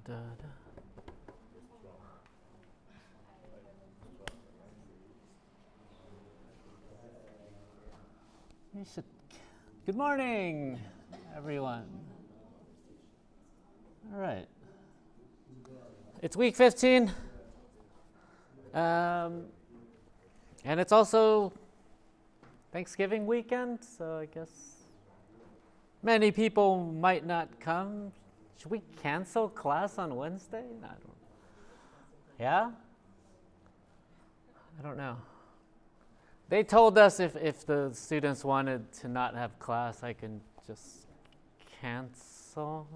Good morning, everyone. All right. It's week 15. And it's also Thanksgiving weekend, so I guess many people might not come. Should we cancel class on Wednesday? I don't. Yeah? I don't know. They told us if the students wanted to not have class, I can just cancel.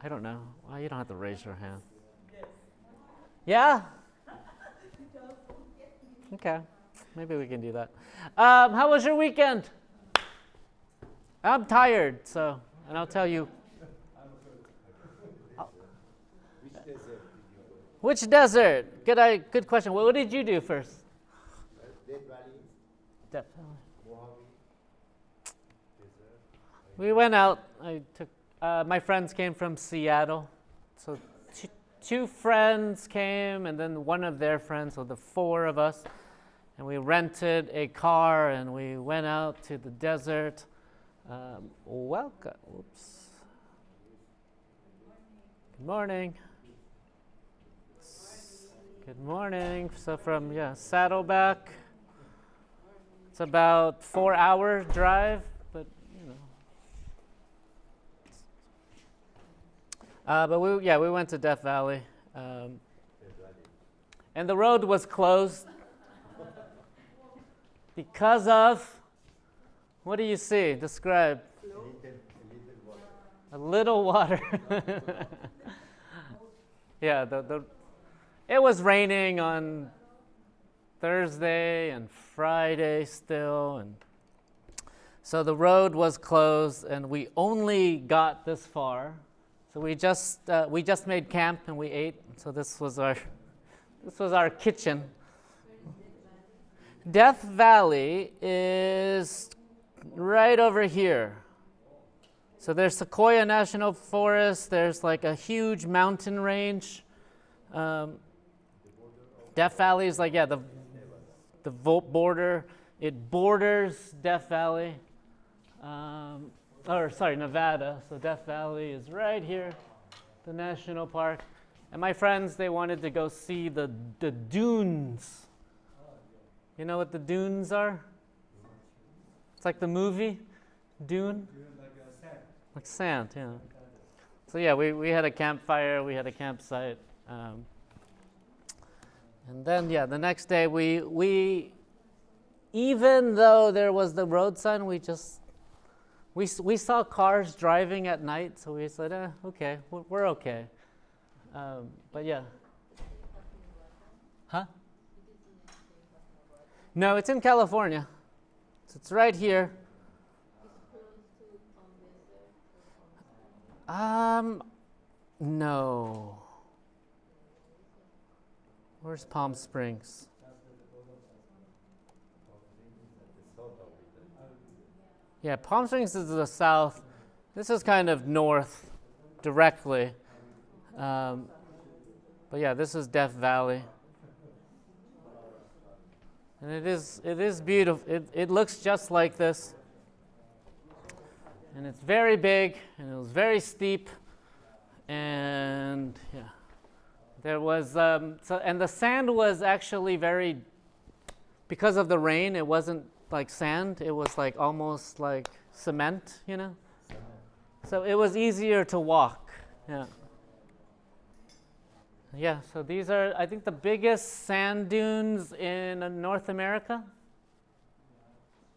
I don't know. Well, you don't have to raise your hand. Yeah? Okay. Maybe we can do that. How was your weekend? I'm tired, and I'll tell you. Which desert? Good question. What did you do first? Death Valley. We went out. I took my friends came from Seattle, so two friends came, and then one of their friends. So the four of us, and we rented a car, and we went out to the desert. Welcome. Oops. Good morning. Good morning. So from Saddleback, it's about 4-hour drive, but but we went to Death Valley, and the road was closed because of, what do you see? Describe. A little water. Yeah, it was raining on Thursday and Friday still, and so the road was closed, and we only got this far. So we just made camp and we ate. So this was our kitchen. Death Valley is right over here. So there's Sequoia National Forest. There's like a huge mountain range. Death Valley is like the border. It borders Death Valley. Nevada. So Death Valley is right here, the national park. And my friends, they wanted to go see the dunes. You know what the dunes are? It's like the movie, Dune. Like sand, yeah. So yeah, we had a campfire, we had a campsite. And then the next day we even though there was the road sign, we saw cars driving at night, so we said, okay, we're okay. But yeah. Huh? No, it's in California. So it's right here. No. Where's Palm Springs? Yeah, Palm Springs is to the south. This is kind of north, directly. But yeah, this is Death Valley. And it is beautiful. It looks just like this. And it's very big, and it was very steep. And yeah, there was, and the sand was actually because of the rain, it wasn't like sand, it was like almost like cement, So it was easier to walk, yeah. Yeah, so these are, I think, the biggest sand dunes in North America.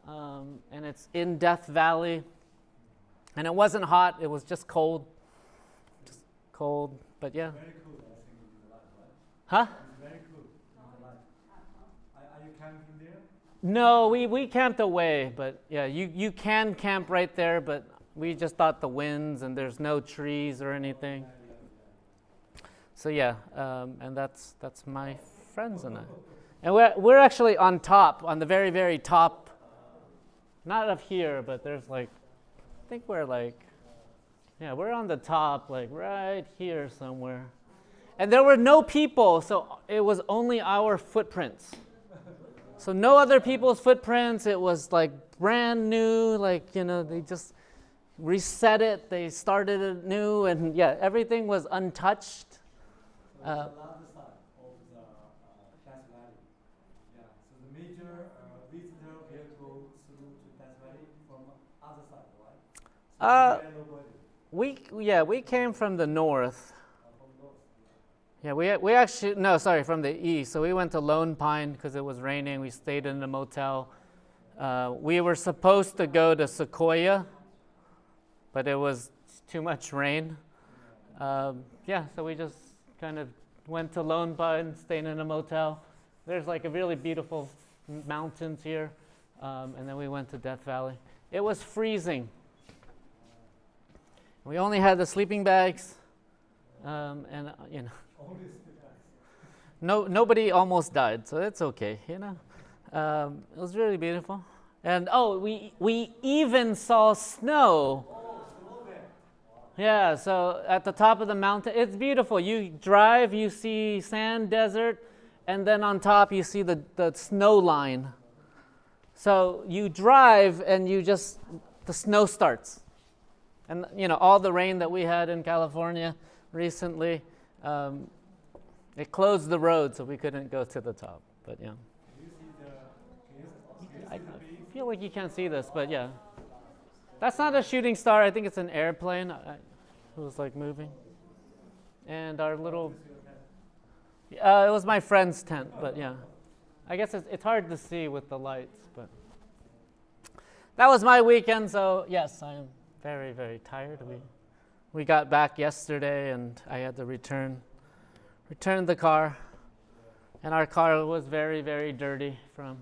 And it's in Death Valley. And it wasn't hot, it was just cold. But yeah. Very cool, I think it is a lot, right? Huh? It's very cool. Are you camping there? No, we camped away, but yeah, you can camp right there, but we just thought the winds and there's no trees or anything. So yeah, and that's my friends and I. And we're actually on top, on the very, very top, not of here, but there's like, I think we're like Yeah, we're on the top, like right here somewhere. And there were no people, so it was only our footprints. So no other people's footprints. It was like brand new, like, they just reset it. They started it new, and yeah, everything was untouched. So the other side of the Death Valley. Yeah. So the major visitor vehicle through to Death Valley from other side, right? So We came from the north. from north. Yeah, we actually, no, sorry, from the east. So we went to Lone Pine because it was raining. We stayed in a motel. We were supposed to go to Sequoia, but it was too much rain. Yeah, so we just kind of went to Lone Pine, stayed in a motel. There's like a really beautiful mountains here. And then we went to Death Valley. It was freezing. We only had the sleeping bags, and Only nobody almost died, so it's okay, It was really beautiful. And we even saw snow. Yeah, so at the top of the mountain, it's beautiful. You drive, you see sand, desert, and then on top you see the snow line. So you drive and the snow starts. And all the rain that we had in California recently, it closed the road, so we couldn't go to the top. But yeah, I feel like you can't see this, but yeah, that's not a shooting star. I think it's an airplane. It was like moving, and our little. It was my friend's tent, but yeah, I guess it's hard to see with the lights, but that was my weekend. So yes, I am very, very tired. We got back yesterday, and I had to return the car, and our car was very, very dirty from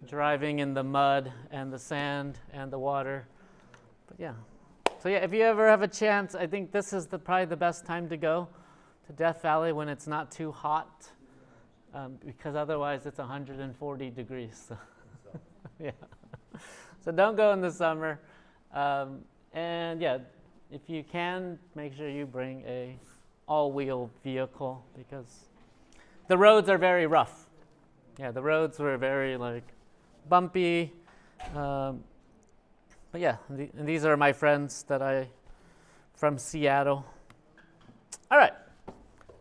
driving in the mud and the sand and the water. But yeah, so yeah, if you ever have a chance, I think this is probably the best time to go to Death Valley when it's not too hot, because otherwise it's 140 degrees. So yeah, so don't go in the summer. And yeah, if you can, make sure you bring a all-wheel vehicle because the roads are very rough. Yeah, the roads were very bumpy. But yeah, and these are my friends from Seattle. All right, I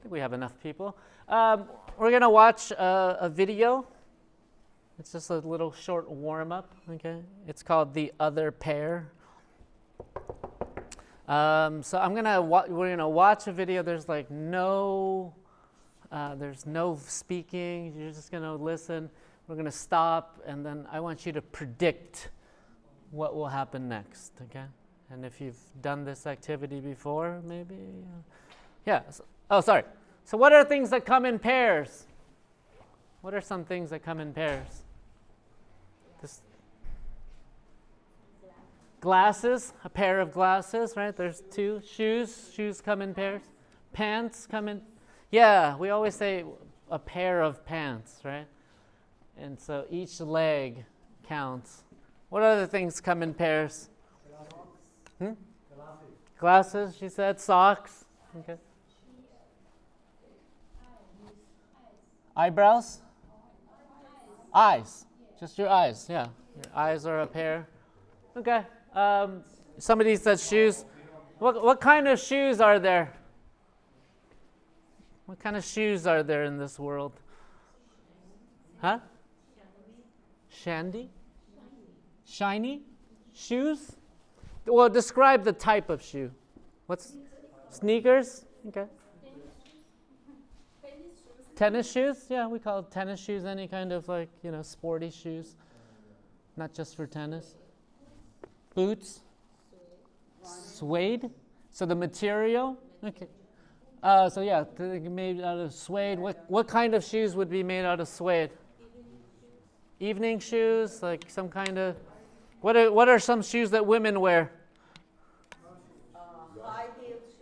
think we have enough people. We're gonna watch a video. It's just a little short warm-up, okay? It's called The Other Pair. So we're gonna watch a video. There's there's no speaking. You're just gonna listen. We're gonna stop, and then I want you to predict what will happen next, okay? And if you've done this activity before, maybe, yeah. Sorry. So what are things that come in pairs? What are some things that come in pairs? Glasses, a pair of glasses, right? There's two. Shoes come in pairs. Pants come in. Yeah, we always say a pair of pants, right? And so each leg counts. What other things come in pairs? Glasses, she said. Socks. Okay. Eyebrows? Eyes. Just your eyes, yeah. Your eyes are a pair. Okay. Somebody said shoes. What kind of shoes are there? What kind of shoes are there in this world? Huh? Shandy? Shiny? Shoes? Well, describe the type of shoe. What's sneakers? Okay. Tennis shoes? Yeah, we call tennis shoes any kind of sporty shoes. Not just for tennis. Boots? Suede? So the material? Okay. So yeah, made out of suede. What kind of shoes would be made out of suede? Evening shoes, like some kind of. What are some shoes that women wear?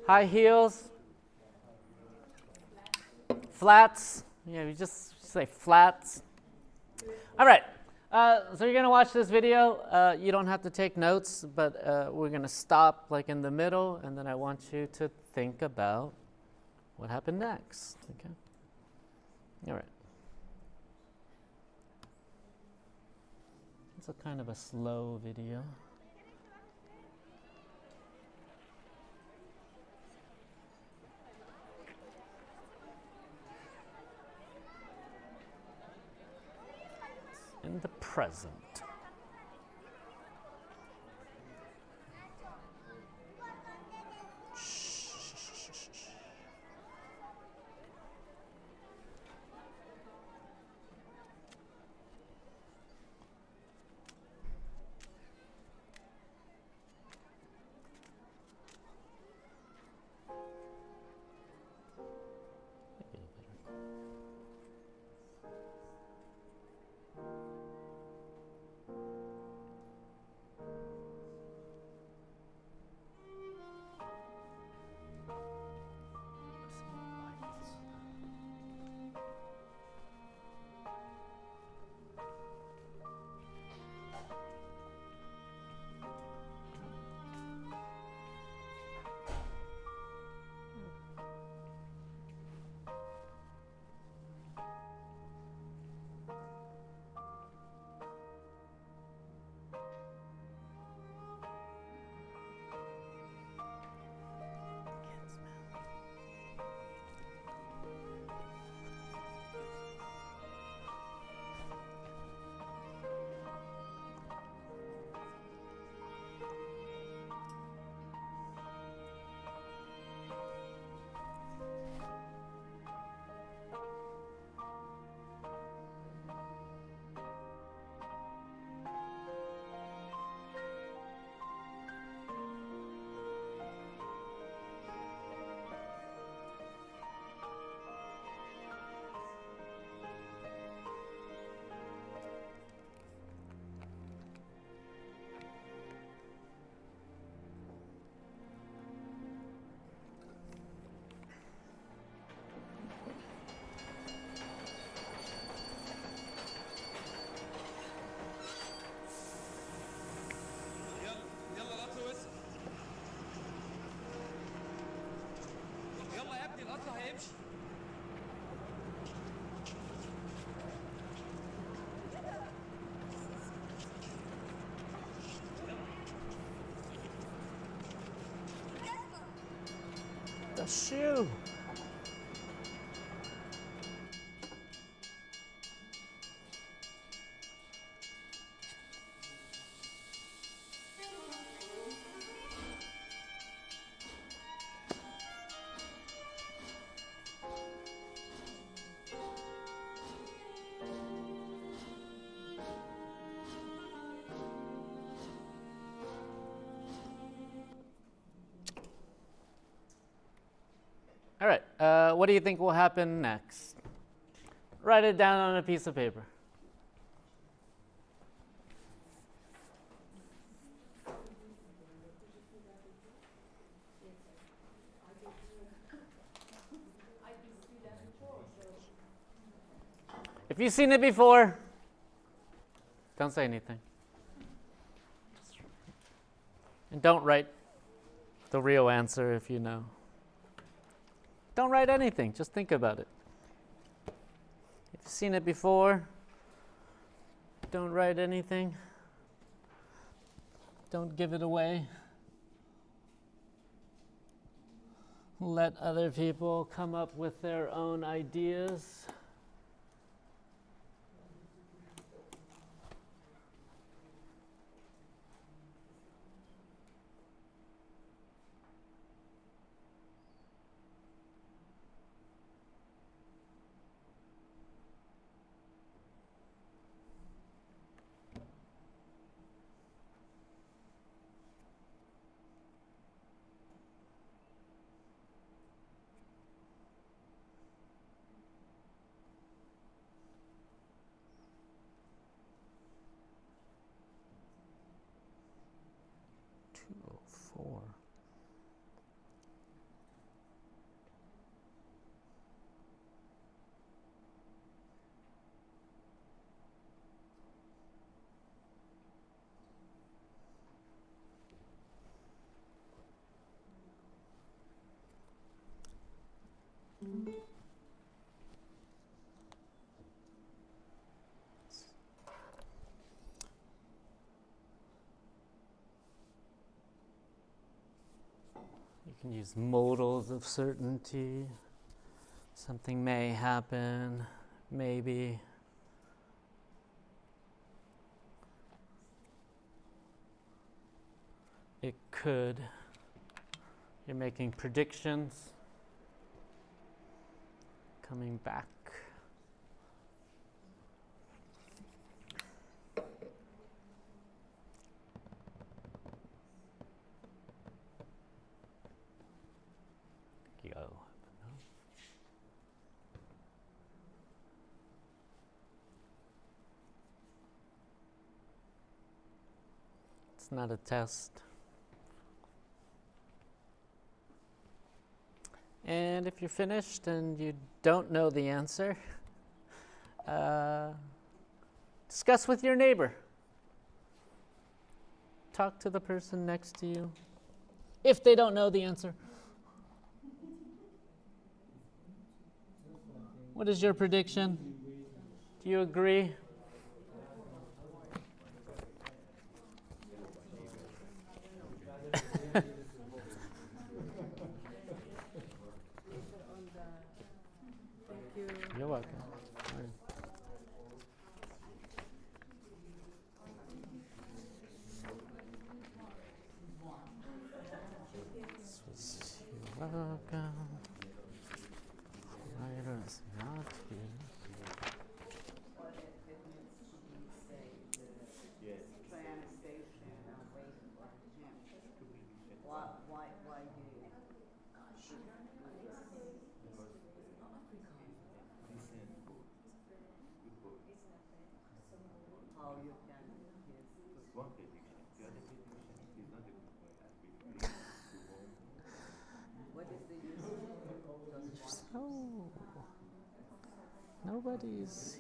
High heels. Flats. Yeah, we just say flats. All right. So you're gonna watch this video. You don't have to take notes, but we're gonna stop like in the middle, and then I want you to think about what happened next. Okay. All right. It's a kind of a slow video. In the present. The shoe. All right, what do you think will happen next? Write it down on a piece of paper. If you've seen it before, don't say anything. And don't write the real answer if you know. Don't write anything, just think about it. If you've seen it before, don't write anything. Don't give it away. Let other people come up with their own ideas. Four. You can use modals of certainty. Something may happen, maybe. It could. You're making predictions. Coming back. Go. It's not a test. And if you're finished and you don't know the answer, discuss with your neighbor. Talk to the person next to you if they don't know the answer. What is your prediction? Do you agree? You're welcome. You're welcome. Writer is not here. Nobody's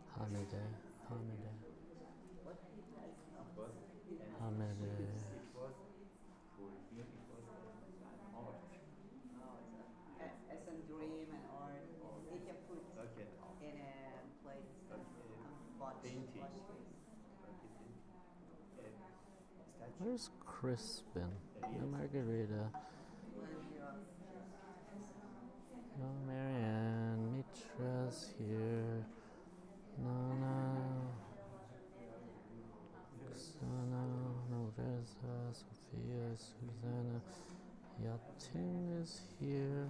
Hamide. As a dream and art, he can put in a place watch. Where's Crispin? No Margarita. No Marianne. Mitra's here. Nana. Oksana. Noverza. Sophia. Susanna. Yatin is here.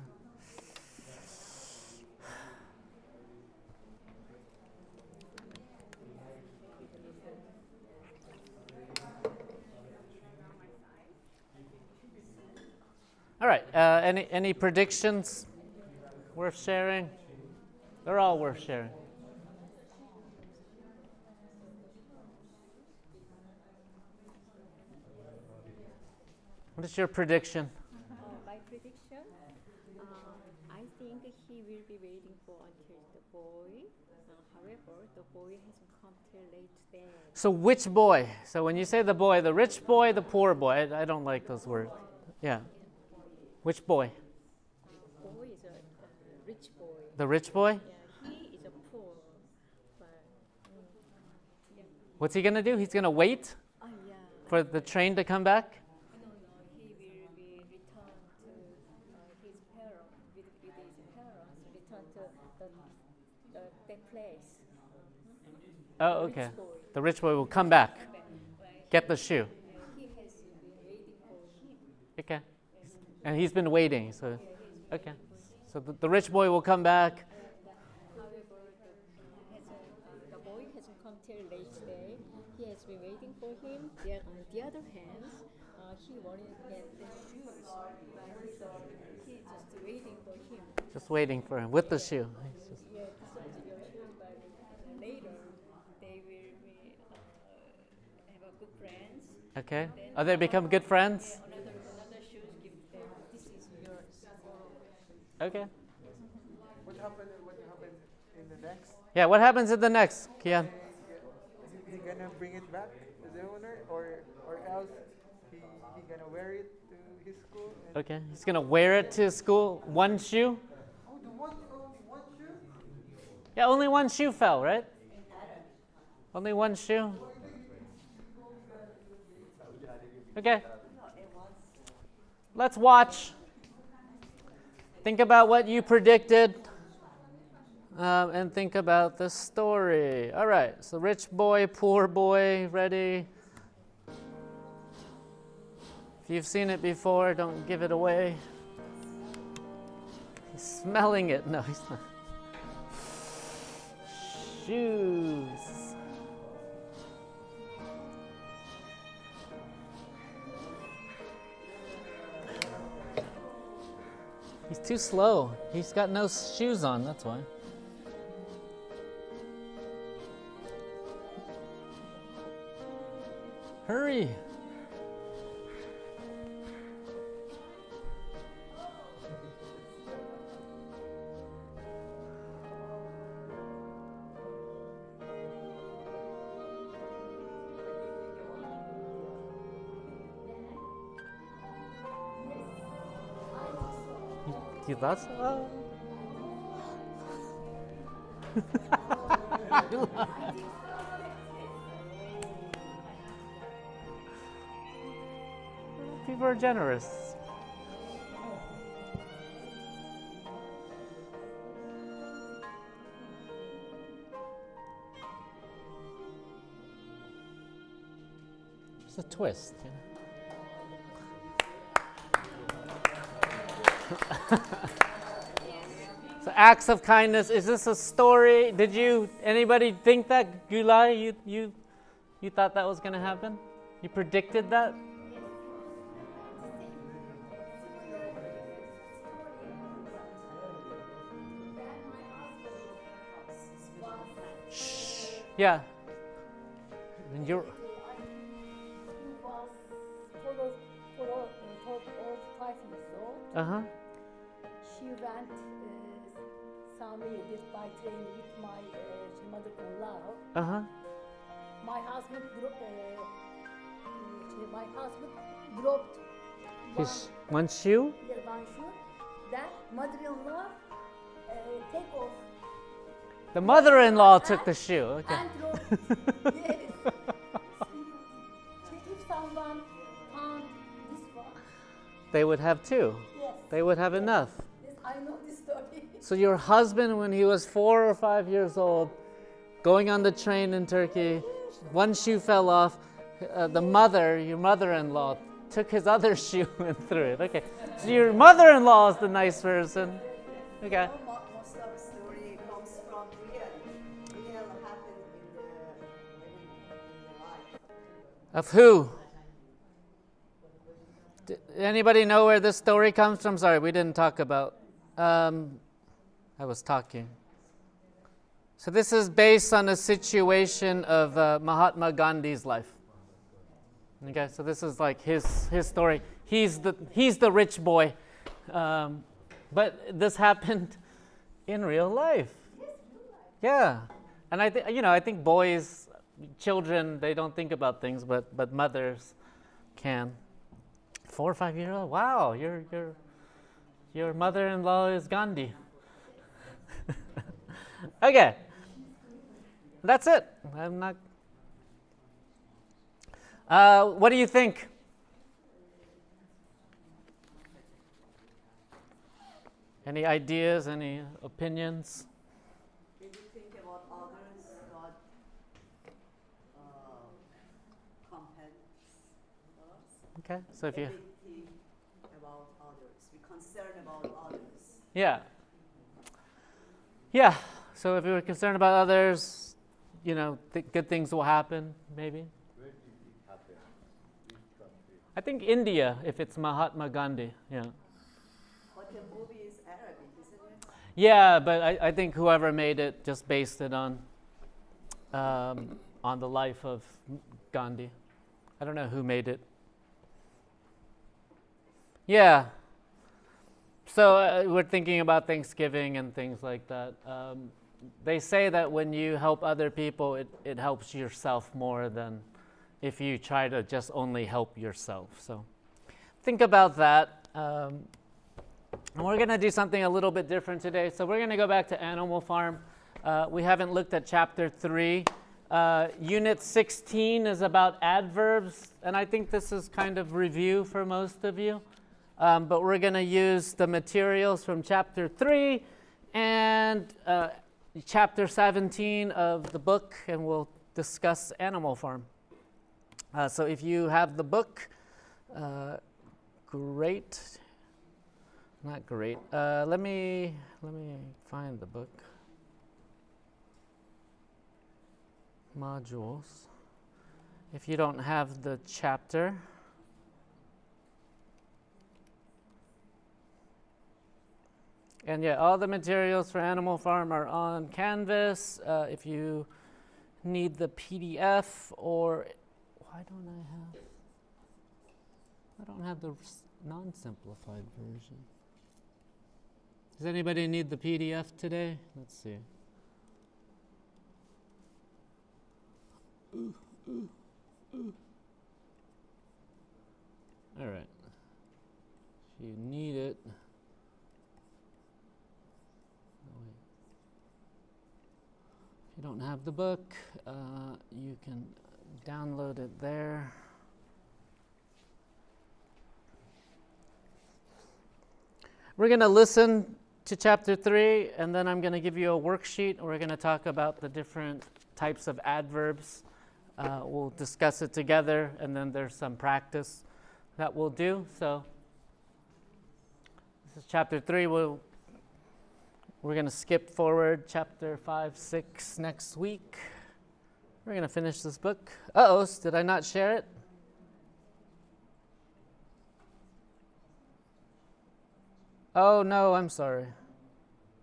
All right. Any predictions worth sharing? They're all worth sharing. What is your prediction? My prediction, I think he will be waiting for until the boy. However, the boy hasn't come till late today. So which boy? So when you say the boy, the rich boy, the poor boy, I don't like those words. Yeah. Which boy? The boy is a rich boy. The rich boy? Yeah, he is a poor. But, yeah. What's he going to do? He's going to wait Yeah. for the train to come back? No, he will be returned to his parents, with his parents, return to that place. Oh, okay. Rich boy. The rich boy will come back, get the shoe. He has been waiting for him. Okay. And he's been waiting, so, okay. So the rich boy will come back. However, the boy hasn't come till late today. He has been waiting for him. On the other hand, he wanted to get the shoes, but he's just waiting for him. Just waiting for him with the shoe. He's just- Yeah, decided your shoes, but later they will be, have a good friends. Okay. Oh, they become good friends? Another shoes give them. This is yours. Okay. What happened in the next? Yeah, what happens in the next, Kian? Is he gonna bring it back to the owner, or else he gonna wear it to his school? And Okay. He's going to wear it to school. One shoe? oh, the one shoe? Yeah, only one shoe fell, right? Only one shoe? Okay. let's watch. Think about what you predicted. And think about the story. All right, so rich boy, poor boy, ready? If you've seen it before, don't give it away. He's smelling it. No, he's not. Shoes. He's too slow. He's got no shoes on, that's why. Hurry. You thought so? People are generous. It's a twist, you know. So acts of kindness. Is this a story? Did anybody think that, Gulai? You thought that was going to happen? You predicted that? Shh. Yeah. And you're. He was 5 years old. Uh-huh. She went somewhere by train with my mother-in-law. Uh-huh. My husband dropped His one shoe? one shoe. Then mother-in-law take off The mother-in-law took the shoe. Okay. and dropped. Yes. If someone found this one, They would have two. yes, They would have enough. yes, I know this story. So your husband, when he was 4 or 5 years old, going on the train in Turkey, one shoe fell off. Your mother-in-law, took his other shoe and threw it. Okay. So your mother-in-law is the nice person. Okay. Most of the story comes from real happened in the life. Of who? Anybody know where this story comes from? Sorry, we didn't talk about. I was talking. So this is based on a situation of Mahatma Gandhi's life. Okay, so this is like his story. He's the rich boy, but this happened in real life. Yeah, and I think boys, children, they don't think about things, but mothers can. 4 or 5 years old. Wow, your mother-in-law is Gandhi. Okay, that's it. I'm not. What do you think? Any ideas? Any opinions? When you think about others, God compensates us. Okay, so if you. We think about others. We concern about others. Yeah. Yeah. So if you were concerned about others, good things will happen, maybe. Where did it happen? Which country? I think India, if it's Mahatma Gandhi. Yeah. But the movie is Arabic, isn't it? Yeah, but I think whoever made it just based it on the life of Gandhi. I don't know who made it. Yeah. So we're thinking about Thanksgiving and things like that. They say that when you help other people, it helps yourself more than if you try to just only help yourself. So think about that. And we're going to do something a little bit different today. So we're going to go back to Animal Farm. We haven't looked at Chapter 3. Unit 16 is about adverbs, and I think this is kind of review for most of you. but we're going to use the materials from chapter 3 and chapter 17 of the book, and we'll discuss Animal Farm. So if you have the book, great. Not great. Let me find the book. Modules. If you don't have the chapter, and yeah, all the materials for Animal Farm are on Canvas. If you need the PDF, or why don't I don't have the non-simplified version. Does anybody need the PDF today? Let's see. All right. If you need it. If you don't have the book, you can download it there. We're going to listen to chapter 3, and then I'm going to give you a worksheet. We're going to talk about the different types of adverbs. We'll discuss it together, and then there's some practice that we'll do. So this is chapter 3. We're going to skip forward chapter 5, 6 next week. We're going to finish this book. Uh-oh, did I not share it? Oh, no, I'm sorry.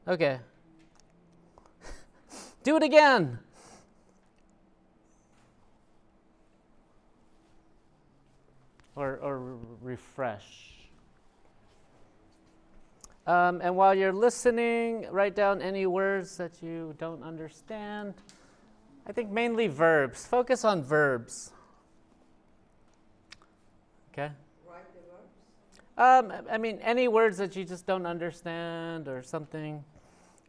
Okay. Do it again. Or refresh. And while you're listening, write down any words that you don't understand. I think mainly verbs. Focus on verbs. Okay? Write the verbs. I mean, any words that you just don't understand or something.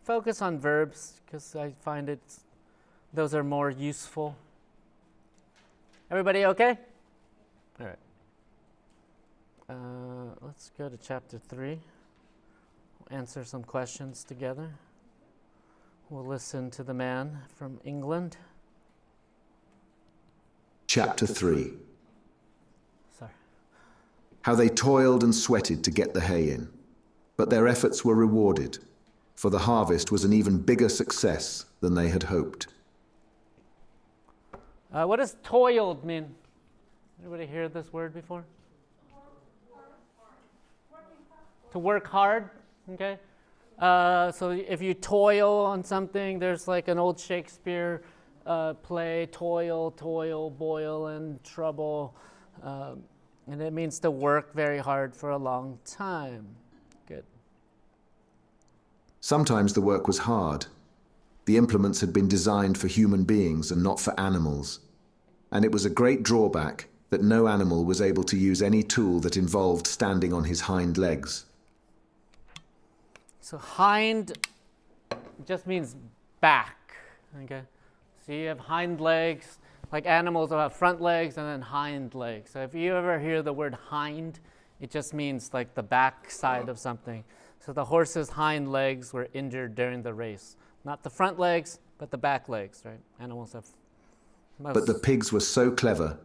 Focus on verbs, because I find those are more useful. Everybody okay? All right. Let's go to chapter 3. We'll answer some questions together. We'll listen to the man from England. Chapter 3. Sorry. How they toiled and sweated to get the hay in, but their efforts were rewarded, for the harvest was an even bigger success than they had hoped. What does toiled mean? Anybody hear this word before? To work hard, okay? So if you toil on something, there's like an old Shakespeare play, toil, boil, and trouble. And it means to work very hard for a long time. Good. Sometimes the work was hard. The implements had been designed for human beings and not for animals. And it was a great drawback that no animal was able to use any tool that involved standing on his hind legs. So hind just means back, okay? So you have hind legs, like animals will have front legs and then hind legs. So if you ever hear the word hind, it just means like the back side of something. So the horse's hind legs were injured during the race. Not the front legs, but the back legs, right? Animals have most. But the pigs were so clever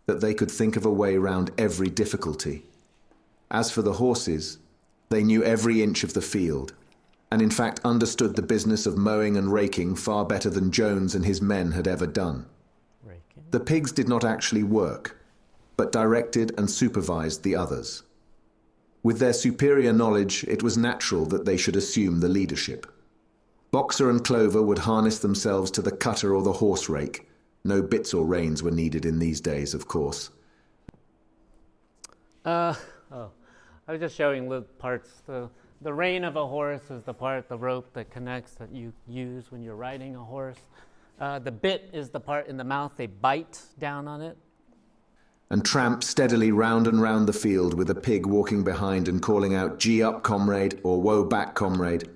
that they could think of a way around every difficulty. As for the horses, they knew every inch of the field, and in fact understood the business of mowing and raking far better than Jones and his men had ever done. Raking. The pigs did not actually work, but directed and supervised the others. With their superior knowledge, it was natural that they should assume the leadership. Boxer and Clover would harness themselves to the cutter or the horse rake. No bits or reins were needed in these days, of course. I was just showing little parts. The rein of a horse is the part, the rope that connects, that you use when you're riding a horse. The bit is the part in the mouth, they bite down on it. And tramp steadily round and round the field with a pig walking behind and calling out, "Gee up, comrade," or "Woe back, comrade,"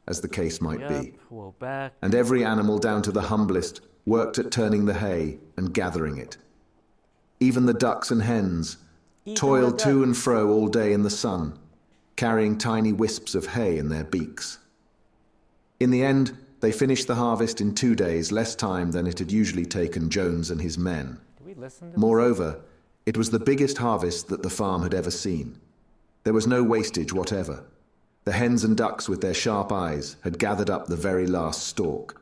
as the case might be. Woe back. And every animal down to the humblest worked at turning the hay and gathering it. Even the ducks and hens toiled to and fro all day in the sun, carrying tiny wisps of hay in their beaks. In the end, they finished the harvest in 2 days, less time than it had usually taken Jones and his men. Do we listen to Moreover, it was the biggest harvest that the farm had ever seen. There was no wastage whatever. The hens and ducks with their sharp eyes had gathered up the very last stalk.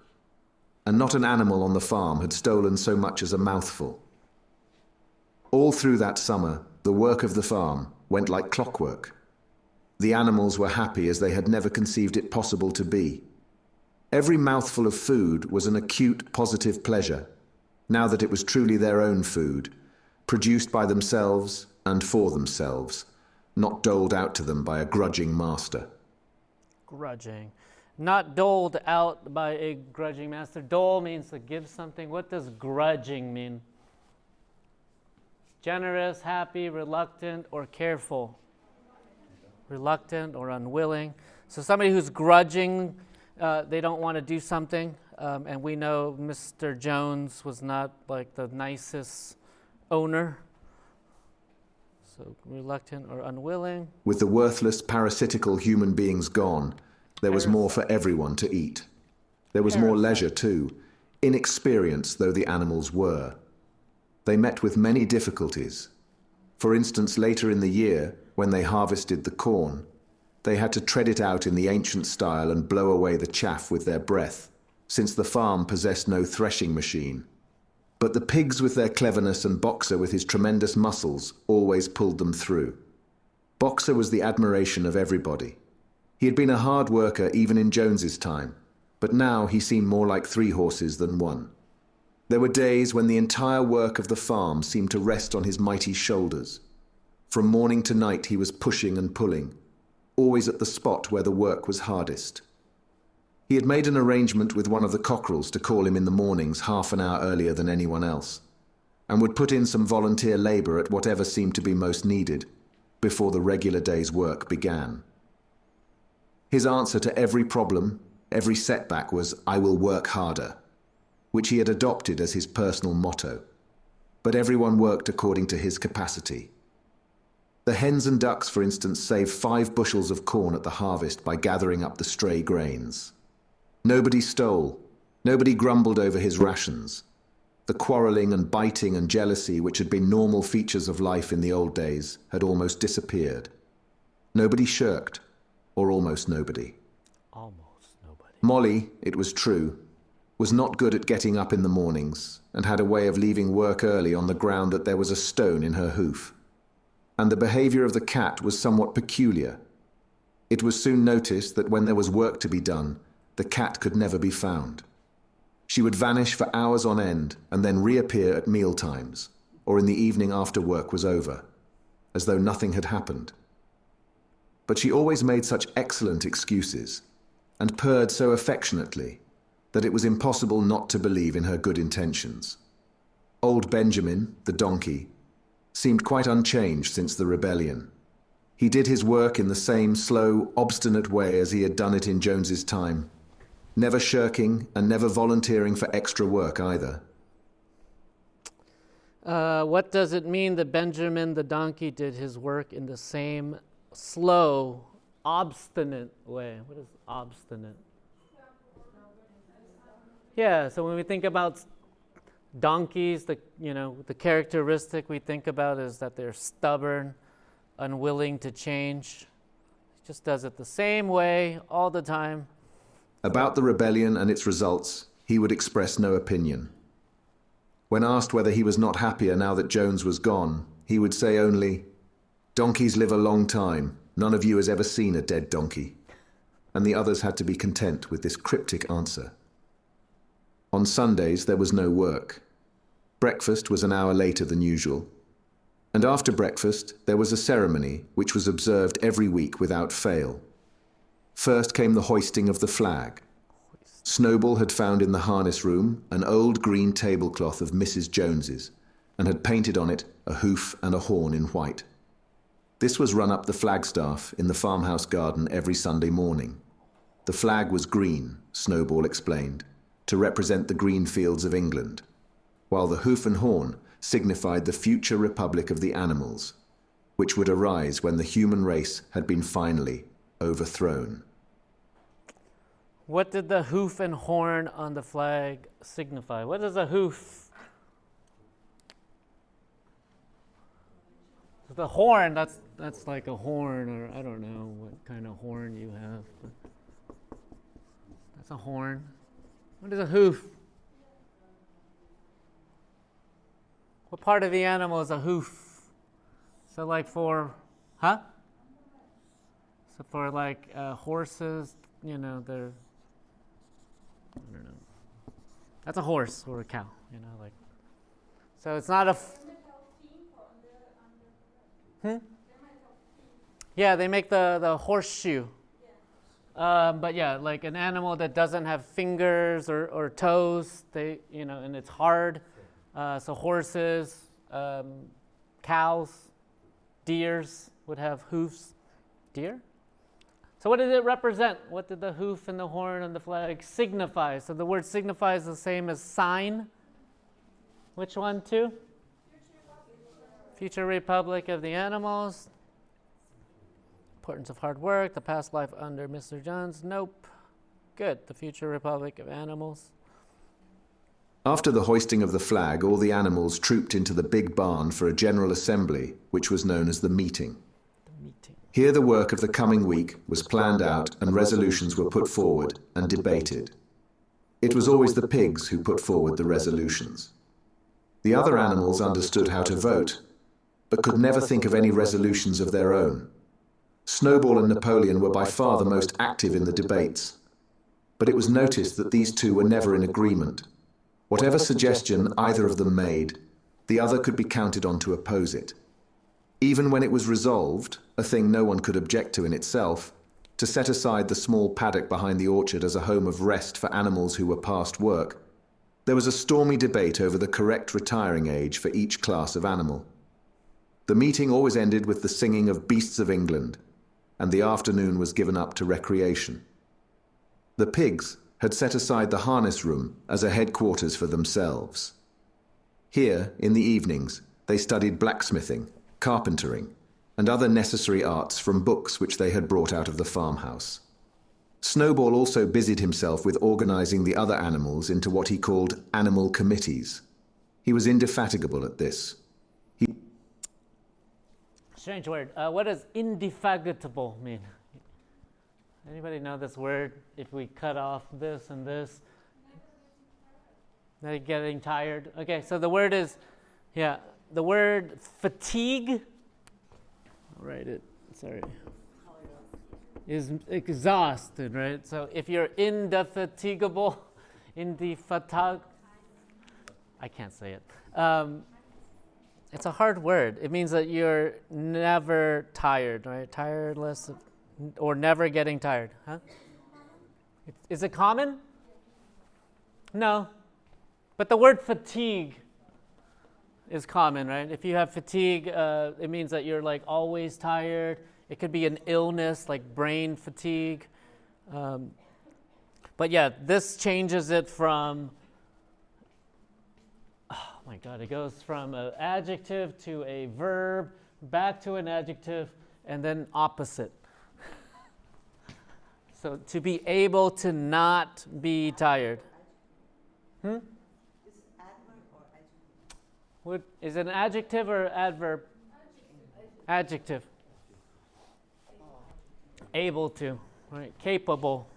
And not an animal on the farm had stolen so much as a mouthful. All through that summer, the work of the farm went like clockwork. The animals were happy as they had never conceived it possible to be. Every mouthful of food was an acute, positive pleasure, now that it was truly their own food, produced by themselves and for themselves, not doled out to them by a grudging master. grudging? Not doled out by a grudging master. Dole means to give something. What does grudging mean? Generous, happy, reluctant, or careful. Reluctant or unwilling. So somebody who's grudging, they don't want to do something. And we know Mr. Jones was not like the nicest owner. So reluctant or unwilling. With the worthless, parasitical human beings gone, there was more for everyone to eat. There was more leisure too, inexperienced though the animals were. They met with many difficulties. For instance, later in the year, when they harvested the corn, they had to tread it out in the ancient style and blow away the chaff with their breath, since the farm possessed no threshing machine. But the pigs with their cleverness and Boxer with his tremendous muscles always pulled them through. Boxer was the admiration of everybody. He had been a hard worker even in Jones's time, but now he seemed more like 3 horses than 1. There were days when the entire work of the farm seemed to rest on his mighty shoulders. From morning to night he was pushing and pulling, always at the spot where the work was hardest. He had made an arrangement with one of the cockerels to call him in the mornings half an hour earlier than anyone else, and would put in some volunteer labor at whatever seemed to be most needed before the regular day's work began. His answer to every problem, every setback was, "I will work harder," which he had adopted as his personal motto. But everyone worked according to his capacity. The hens and ducks, for instance, saved 5 bushels of corn at the harvest by gathering up the stray grains. Nobody stole. Nobody grumbled over his rations. The quarreling and biting and jealousy, which had been normal features of life in the old days, had almost disappeared. Nobody shirked, or almost nobody. Almost nobody. Molly, it was true, was not good at getting up in the mornings and had a way of leaving work early on the ground that there was a stone in her hoof. And the behavior of the cat was somewhat peculiar. It was soon noticed that when there was work to be done, the cat could never be found. She would vanish for hours on end and then reappear at meal times or in the evening after work was over, as though nothing had happened. But she always made such excellent excuses and purred so affectionately that it was impossible not to believe in her good intentions. Old Benjamin, the donkey, seemed quite unchanged since the rebellion. He did his work in the same slow, obstinate way as he had done it in Jones's time, never shirking and never volunteering for extra work either. What does it mean that Benjamin the donkey did his work in the same slow, obstinate way? What is obstinate? Yeah, so when we think about donkeys, the characteristic we think about is that they're stubborn, unwilling to change. He just does it the same way all the time. About the rebellion and its results, he would express no opinion. When asked whether he was not happier now that Jones was gone, he would say only, "Donkeys live a long time. None of you has ever seen a dead donkey." And the others had to be content with this cryptic answer. On Sundays, there was no work. Breakfast was an hour later than usual. And after breakfast, there was a ceremony which was observed every week without fail. First came the hoisting of the flag. Snowball had found in the harness room an old green tablecloth of Mrs. Jones's and had painted on it a hoof and a horn in white. This was run up the flagstaff in the farmhouse garden every Sunday morning. The flag was green, Snowball explained, to represent the green fields of England, while the hoof and horn signified the future republic of the animals, which would arise when the human race had been finally overthrown. What did the hoof and horn on the flag signify? What is a hoof? The horn, that's like a horn, or I don't know what kind of horn you have. But that's a horn. What is a hoof? What part of the animal is a hoof? So like for, huh? So for like horses, you know, they're, I don't know. That's a horse or a cow, you know, like. So it's not a. Yeah, they make the horseshoe. But yeah, like an animal that doesn't have fingers or toes, they, you know, and it's hard. So horses, cows, deers would have hoofs. Deer? So what did it represent? What did the hoof and the horn on the flag signify? So the word signify is the same as sign. Which one too? Future Republic of the animals. Importance of hard work. The past life under Mr. Jones. Nope. Good. The Future Republic of animals. After the hoisting of the flag, all the animals trooped into the big barn for a general assembly, which was known as the meeting. Here the work of the coming week was planned out and resolutions were put forward and debated. It was always the pigs who put forward the resolutions. The other animals understood how to vote, but could never think of any resolutions of their own. Snowball and Napoleon were by far the most active in the debates, but it was noticed that these two were never in agreement. Whatever suggestion either of them made, the other could be counted on to oppose it. Even when it was resolved, a thing no one could object to in itself, to set aside the small paddock behind the orchard as a home of rest for animals who were past work, there was a stormy debate over the correct retiring age for each class of animal. The meeting always ended with the singing of Beasts of England, and the afternoon was given up to recreation. The pigs had set aside the harness room as a headquarters for themselves. Here, in the evenings, they studied blacksmithing, carpentering, and other necessary arts from books which they had brought out of the farmhouse. Snowball also busied himself with organizing the other animals into what he called animal committees. He was indefatigable at this. Strange word. What does indefatigable mean? Anybody know this word? If we cut off this and this, they're getting tired. Okay, so the word is, the word fatigue. I'll write it. Sorry. Is exhausted, right? So if you're indefatigable, I can't say it. It's a hard word. It means that you're never tired, right? Tireless, or never getting tired, huh? Is it common? No. But the word fatigue is common, right? If you have fatigue, it means that you're like always tired. It could be an illness like brain fatigue. But yeah, this changes it from, oh my God, it goes from an adjective to a verb, back to an adjective, and then opposite. So to be able to not be tired. Is it adverb or adjective? Is it an adjective or adverb? Adjective. Able to, right? Capable.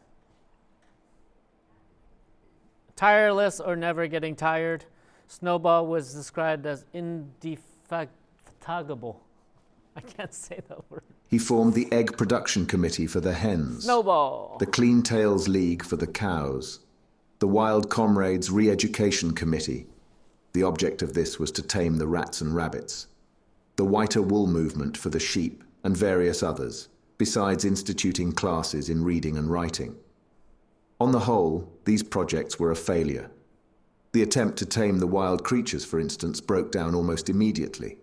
Tireless or never getting tired. Snowball was described as indefatigable. I can't say that word. He formed the Egg Production Committee for the hens, Snowball. the Clean Tails League for the cows, the Wild Comrades Re-Education Committee. The object of this was to tame the rats and rabbits, the Whiter Wool Movement for the sheep, and various others, besides instituting classes in reading and writing. On the whole, these projects were a failure. The attempt to tame the wild creatures, for instance, broke down almost immediately.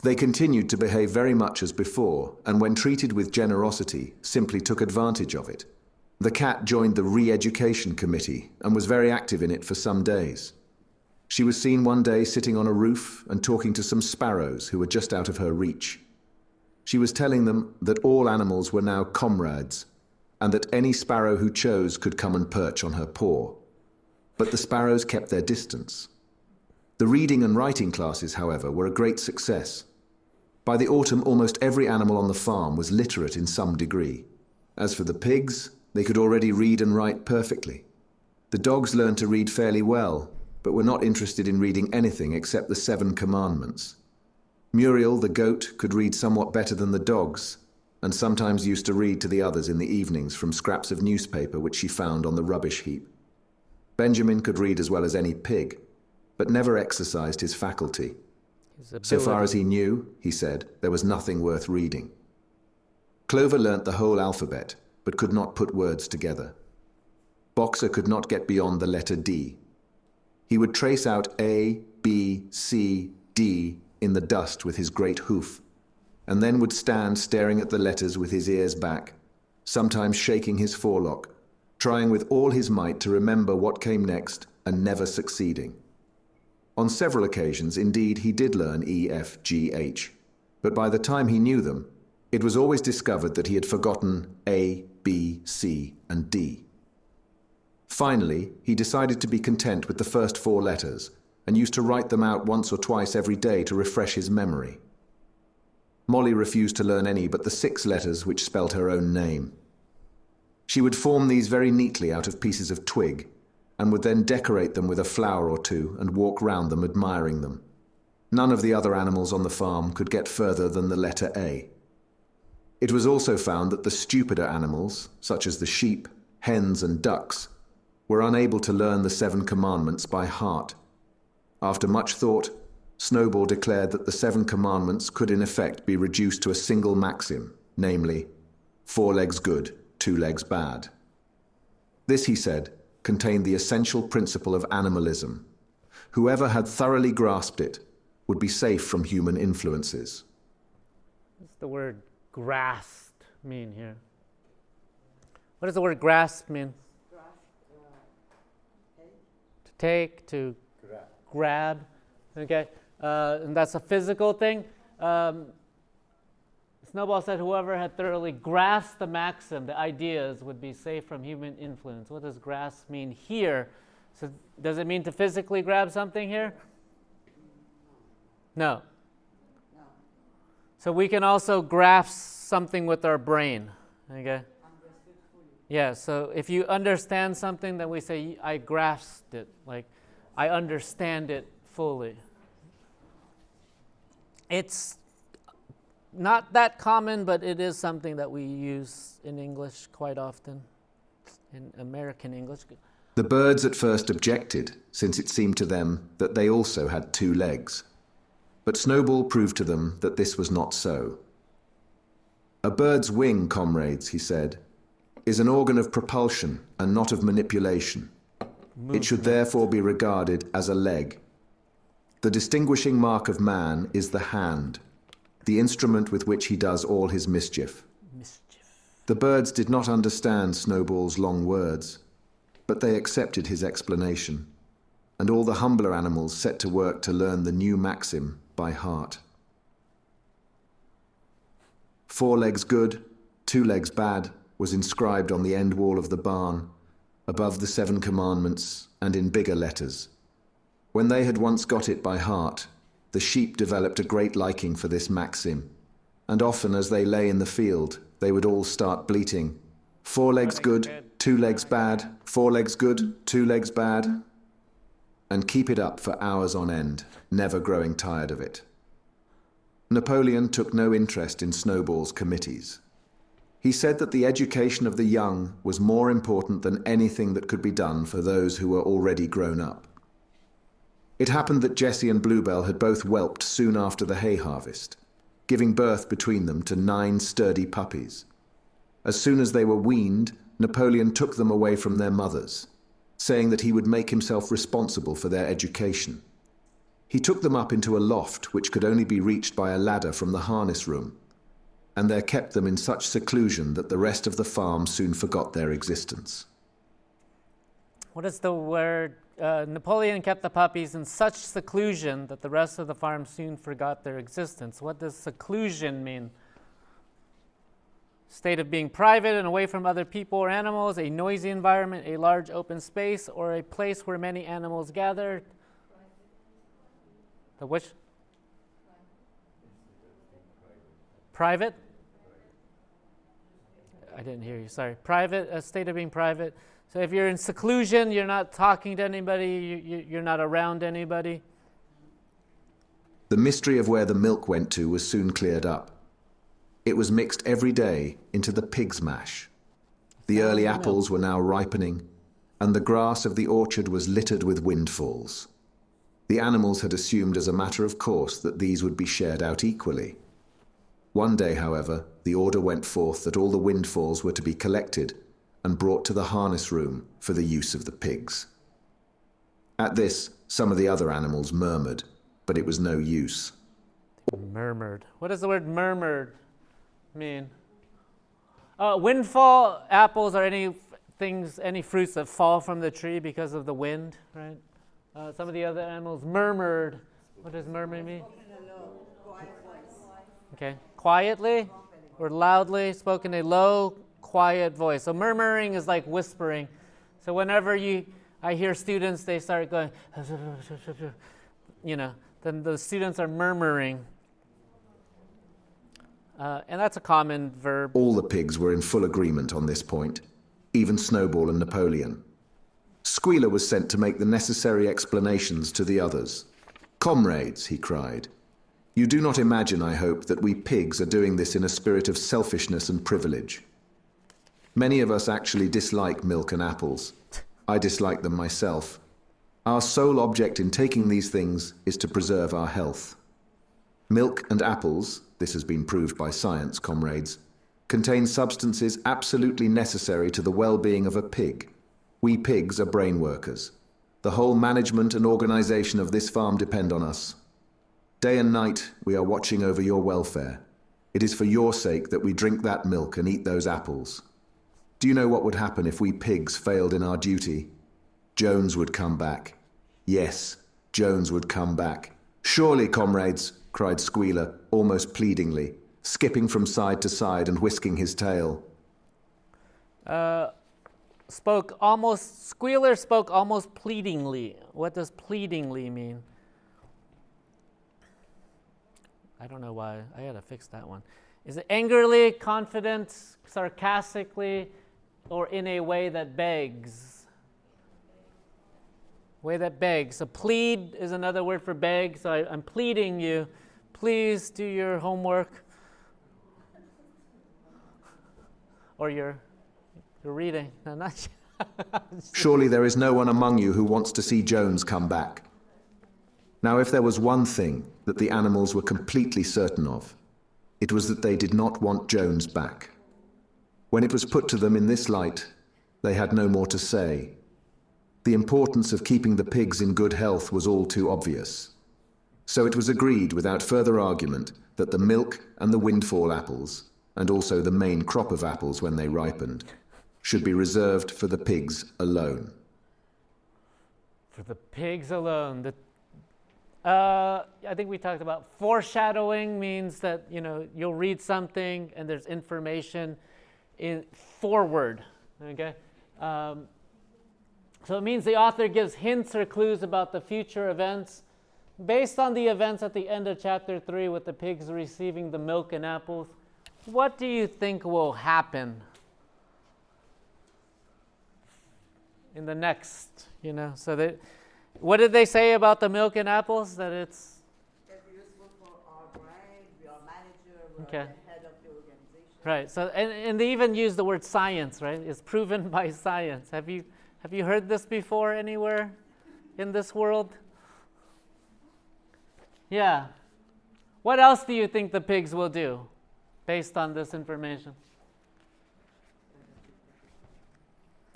They continued to behave very much as before, and when treated with generosity, simply took advantage of it. The cat joined the Re-Education Committee and was very active in it for some days. She was seen one day sitting on a roof and talking to some sparrows who were just out of her reach. She was telling them that all animals were now comrades, and that any sparrow who chose could come and perch on her paw. But the sparrows kept their distance. The reading and writing classes, however, were a great success. By the autumn, almost every animal on the farm was literate in some degree. As for the pigs, they could already read and write perfectly. The dogs learned to read fairly well, but were not interested in reading anything except the 7 Commandments. Muriel, the goat, could read somewhat better than the dogs, and sometimes used to read to the others in the evenings from scraps of newspaper which she found on the rubbish heap. Benjamin could read as well as any pig, but never exercised his faculty. So far as he knew, he said, there was nothing worth reading. Clover learnt the whole alphabet, but could not put words together. Boxer could not get beyond the letter D. He would trace out A, B, C, D in the dust with his great hoof, and then would stand staring at the letters with his ears back, sometimes shaking his forelock, trying with all his might to remember what came next and never succeeding. On several occasions, indeed, he did learn E, F, G, H, but by the time he knew them, it was always discovered that he had forgotten A, B, C, and D. Finally, he decided to be content with the first 4 letters and used to write them out once or twice every day to refresh his memory. Molly refused to learn any but the 6 letters which spelt her own name. She would form these very neatly out of pieces of twig, and would then decorate them with a flower or two and walk round them admiring them. None of the other animals on the farm could get further than the letter A. It was also found that the stupider animals, such as the sheep, hens, and ducks, were unable to learn the 7 Commandments by heart. After much thought, Snowball declared that the 7 Commandments could in effect be reduced to a single maxim, namely, 4 legs good, 2 legs bad. This, he said, contained the essential principle of animalism. Whoever had thoroughly grasped it would be safe from human influences. What's the word grasped mean here? What does the word grasp mean? To take, to grab. Okay, and that's a physical thing. Snowball said whoever had thoroughly grasped the maxim, the ideas, would be safe from human influence. What does grasp mean here? So does it mean to physically grab something here? No. So we can also grasp something with our brain. Okay? Yeah, so if you understand something, then we say, I grasped it. Like, I understand it fully. It's not that common, but it is something that we use in English quite often, in American English. The birds at first objected, since it seemed to them that they also had 2 legs. But Snowball proved to them that this was not so. A bird's wing, comrades, he said, is an organ of propulsion and not of manipulation. It should therefore be regarded as a leg. The distinguishing mark of man is the hand, the instrument with which he does all his mischief. The birds did not understand Snowball's long words, but they accepted his explanation, and all the humbler animals set to work to learn the new maxim by heart. 4 legs good, 2 legs bad was inscribed on the end wall of the barn, above the 7 Commandments and in bigger letters. When they had once got it by heart, the sheep developed a great liking for this maxim, and often as they lay in the field, they would all start bleating, 4 legs good, 2 legs bad, 4 legs good, 2 legs bad, and keep it up for hours on end, never growing tired of it. Napoleon took no interest in Snowball's committees. He said that the education of the young was more important than anything that could be done for those who were already grown up. It happened that Jessie and Bluebell had both whelped soon after the hay harvest, giving birth between them to 9 sturdy puppies. As soon as they were weaned, Napoleon took them away from their mothers, saying that he would make himself responsible for their education. He took them up into a loft which could only be reached by a ladder from the harness room, and there kept them in such seclusion that the rest of the farm soon forgot their existence. What is the word? Napoleon kept the puppies in such seclusion that the rest of the farm soon forgot their existence. What does seclusion mean? State of being private and away from other people or animals, a noisy environment, a large open space, or a place where many animals gather. The which? Private? I didn't hear you, sorry. Private, a state of being private. So if you're in seclusion, you're not talking to anybody, you're not around anybody. The mystery of where the milk went to was soon cleared up. It was mixed every day into the pig's mash. The early apples were now ripening, and the grass of the orchard was littered with windfalls. The animals had assumed as a matter of course that these would be shared out equally. One day, however, the order went forth that all the windfalls were to be collected and brought to the harness room for the use of the pigs. At this, some of the other animals murmured, but it was no use. Murmured. What does the word murmured mean? Windfall apples are any fruits that fall from the tree because of the wind, right? Some of the other animals murmured. What does murmur mean? Okay, quietly or loudly, spoken in a low, quiet voice. So murmuring is like whispering. So whenever I hear students, they start going, then the students are murmuring. And that's a common verb. All the pigs were in full agreement on this point, even Snowball and Napoleon. Squealer was sent to make the necessary explanations to the others. "Comrades," he cried, "you do not imagine, I hope, that we pigs are doing this in a spirit of selfishness and privilege. Many of us actually dislike milk and apples. I dislike them myself. Our sole object in taking these things is to preserve our health. Milk and apples, this has been proved by science, comrades, contain substances absolutely necessary to the well-being of a pig. We pigs are brain workers. The whole management and organization of this farm depend on us. Day and night, we are watching over your welfare. It is for your sake that we drink that milk and eat those apples. Do you know what would happen if we pigs failed in our duty? Jones would come back. Yes, Jones would come back. Surely, comrades," cried Squealer, almost pleadingly, skipping from side to side and whisking his tail. Squealer spoke almost pleadingly. What does pleadingly mean? I don't know why. I gotta fix that one. Is it angrily, confident, sarcastically, or in a way that begs? Way that begs. So plead is another word for beg. So I'm pleading you, please do your homework. Or your reading. No, not Surely there is no one among you who wants to see Jones come back. Now, if there was one thing that the animals were completely certain of, it was that they did not want Jones back. When it was put to them in this light, they had no more to say. The importance of keeping the pigs in good health was all too obvious. So it was agreed without further argument that the milk and the windfall apples, and also the main crop of apples when they ripened, should be reserved for the pigs alone. For the pigs alone. I think we talked about foreshadowing means that you'll read something and there's information forward. Okay, so it means the author gives hints or clues about the future events based on the events at the end of chapter 3 with the pigs receiving the milk and apples. What do you think will happen in the next? What did they say about the milk and apples? That it's useful for our brain, we are manager, we okay. are the head of the organization. Right. So and they even use the word science, right? It's proven by science. Have you heard this before anywhere in this world? Yeah. What else do you think the pigs will do based on this information?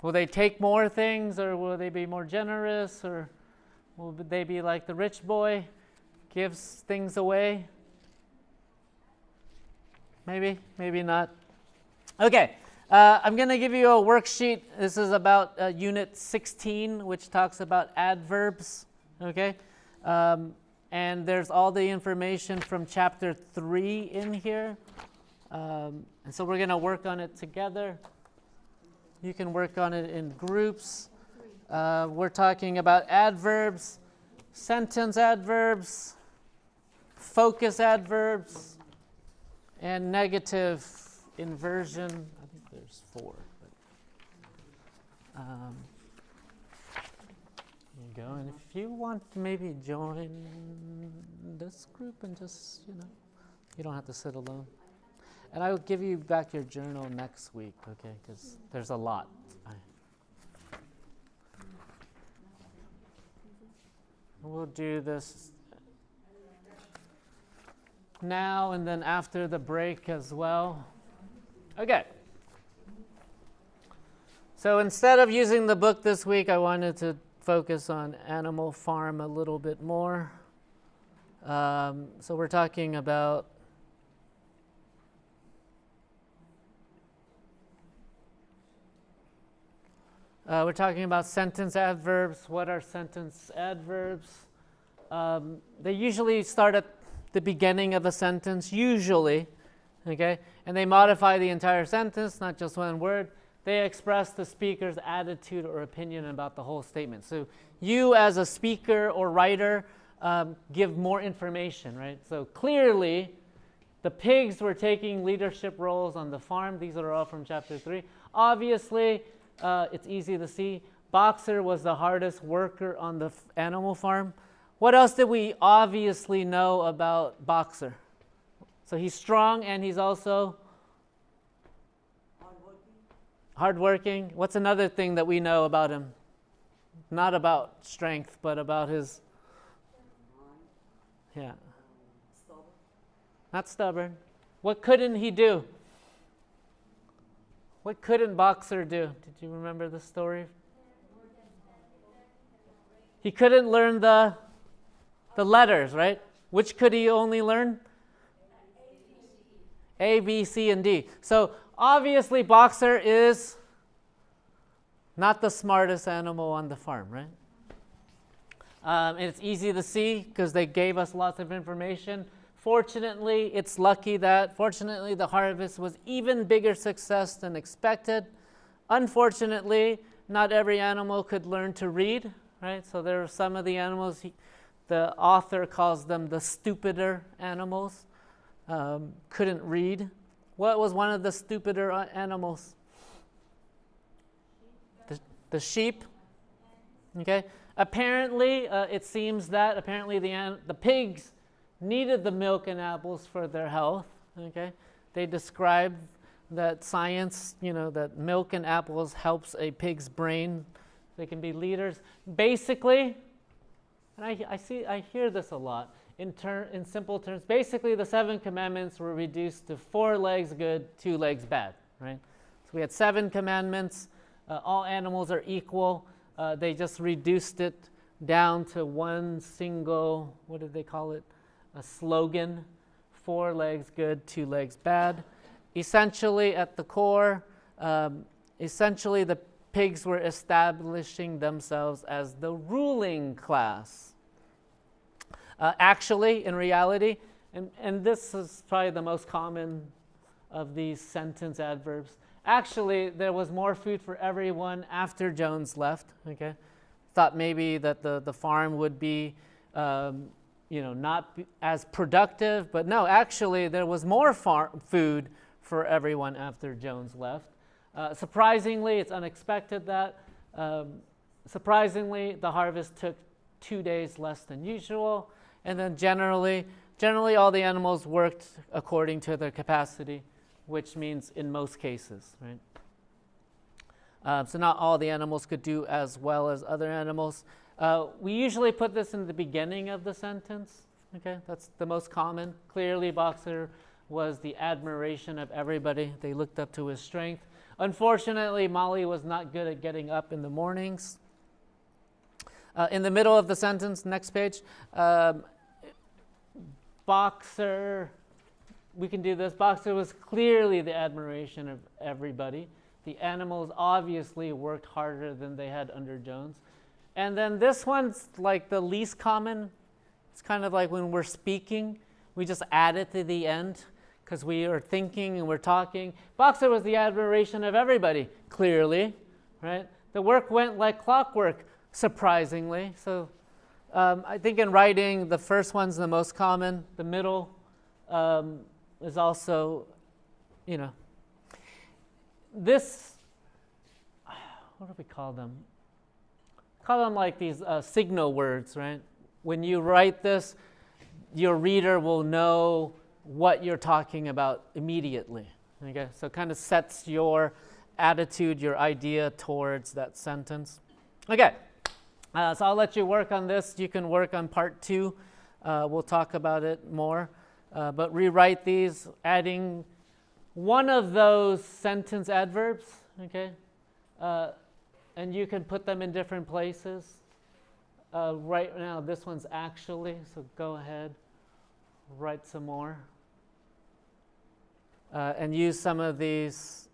Will they take more things, or will they be more generous, or will they be like the rich boy, gives things away? Maybe, maybe not. Okay, I'm going to give you a worksheet. This is about Unit 16, which talks about adverbs. Okay, and there's all the information from Chapter 3 in here. And so we're going to work on it together. You can work on it in groups. We're talking about adverbs, sentence adverbs, focus adverbs, and negative inversion. I think there's 4. But, there you go. And if you want to maybe join this group and just, you don't have to sit alone. And I will give you back your journal next week, okay? Because there's a lot. We'll do this now and then after the break as well. Okay. So instead of using the book this week, I wanted to focus on Animal Farm a little bit more. So we're talking about sentence adverbs. What are sentence adverbs? They usually start at the beginning of a sentence, usually, okay? And they modify the entire sentence, not just one word. They express the speaker's attitude or opinion about the whole statement. So you as a speaker or writer give more information, right? So clearly, the pigs were taking leadership roles on the farm. These are all from chapter 3. Obviously, it's easy to see. Boxer was the hardest worker on the animal farm. What else did we obviously know about Boxer? So he's strong and he's also hardworking. What's another thing that we know about him? Not about strength, but about his, not stubborn. What couldn't he do? What couldn't Boxer do? Did you remember the story? He couldn't learn the letters, right? Which could he only learn? A, B, C, and D. So obviously Boxer is not the smartest animal on the farm, right? And it's easy to see because they gave us lots of information. Fortunately, it's lucky that, fortunately, the harvest was even bigger success than expected. Unfortunately, not every animal could learn to read, right? So there are some of the animals, the author calls them the stupider animals, couldn't read. What was one of the stupider animals? The sheep, okay? Apparently, it seems that apparently the pigs needed the milk and apples for their health, okay? They described that science, that milk and apples helps a pig's brain. They can be leaders. Basically, and I hear this a lot, in simple terms, basically the 7 commandments were reduced to 4 legs good, 2 legs bad, right? So we had 7 commandments. All animals are equal. They just reduced it down to one single, what did they call it? A slogan, 4 legs good, 2 legs bad. Essentially, at the core, the pigs were establishing themselves as the ruling class. Actually, in reality, and this is probably the most common of these sentence adverbs, actually, there was more food for everyone after Jones left, okay? Thought maybe that the farm would be not as productive, but no, actually there was more food for everyone after Jones left. Surprisingly, it's unexpected that, surprisingly, the harvest took 2 days less than usual, and then generally all the animals worked according to their capacity, which means in most cases, right? So not all the animals could do as well as other animals. We usually put this in the beginning of the sentence, okay? That's the most common. Clearly, Boxer was the admiration of everybody. They looked up to his strength. Unfortunately, Molly was not good at getting up in the mornings. In the middle of the sentence, next page, Boxer, we can do this. Boxer was clearly the admiration of everybody. The animals obviously worked harder than they had under Jones. And then this one's like the least common. It's kind of like when we're speaking, we just add it to the end because we are thinking and we're talking. Boxer was the admiration of everybody, clearly, right? The work went like clockwork, surprisingly. So I think in writing, the first one's the most common. The middle is also, this, what do we call them? Call them like these signal words, right? When you write this, your reader will know what you're talking about immediately. Okay, so it kind of sets your attitude, your idea towards that sentence. Okay, so I'll let you work on this. You can work on part 2. We'll talk about it more. But rewrite these, adding one of those sentence adverbs, okay? And you can put them in different places. Right now, this one's actually, so go ahead, write some more. And use some of these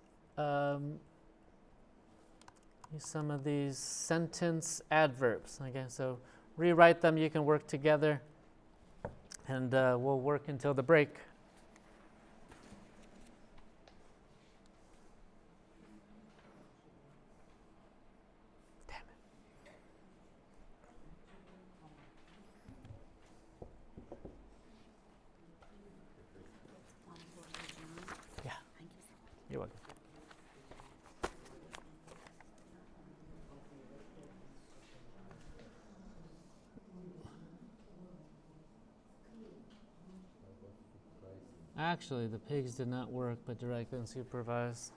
sentence adverbs. Okay, so rewrite them. You can work together, and we'll work until the break. Damn it. Yeah. You're welcome. Actually, the pigs did not work, but direct and supervise.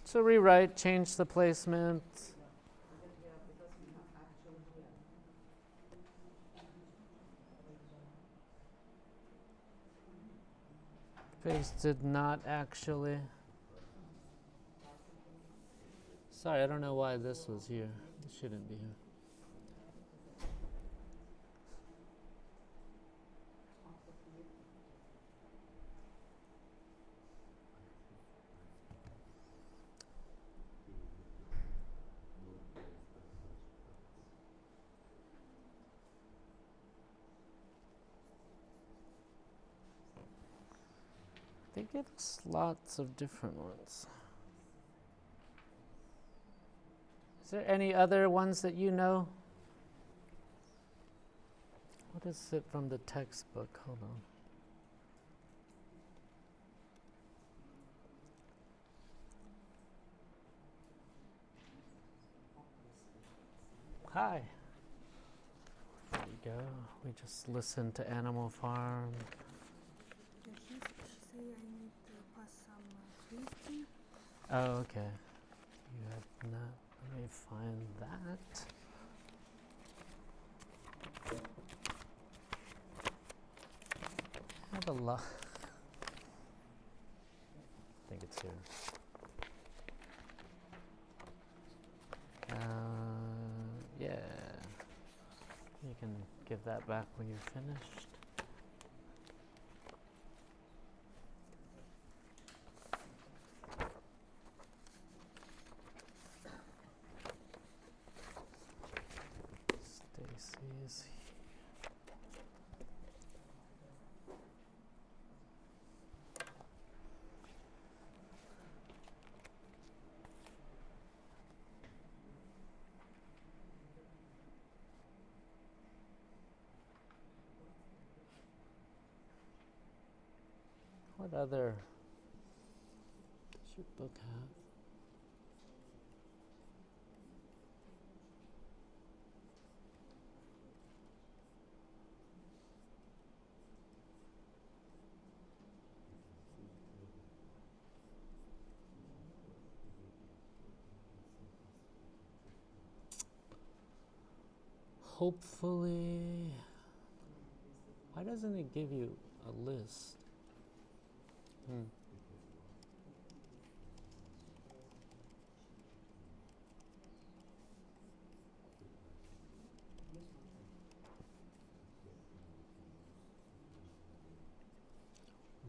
So rewrite, change the placement. Pigs did not actually. Sorry, I don't know why this was here. It shouldn't be here. They give us lots of different ones. Is there any other ones that you know? What is it from the textbook? Hold on. Hi. There you go. We just listened to Animal Farm. She say I need to pass some Christy. Oh, okay. You have not. Let me find that. I have a lot. I think it's here. Yeah. You can give that back when you're finished. Stacy's here. What other does your book have? Hopefully, why doesn't it give you a list?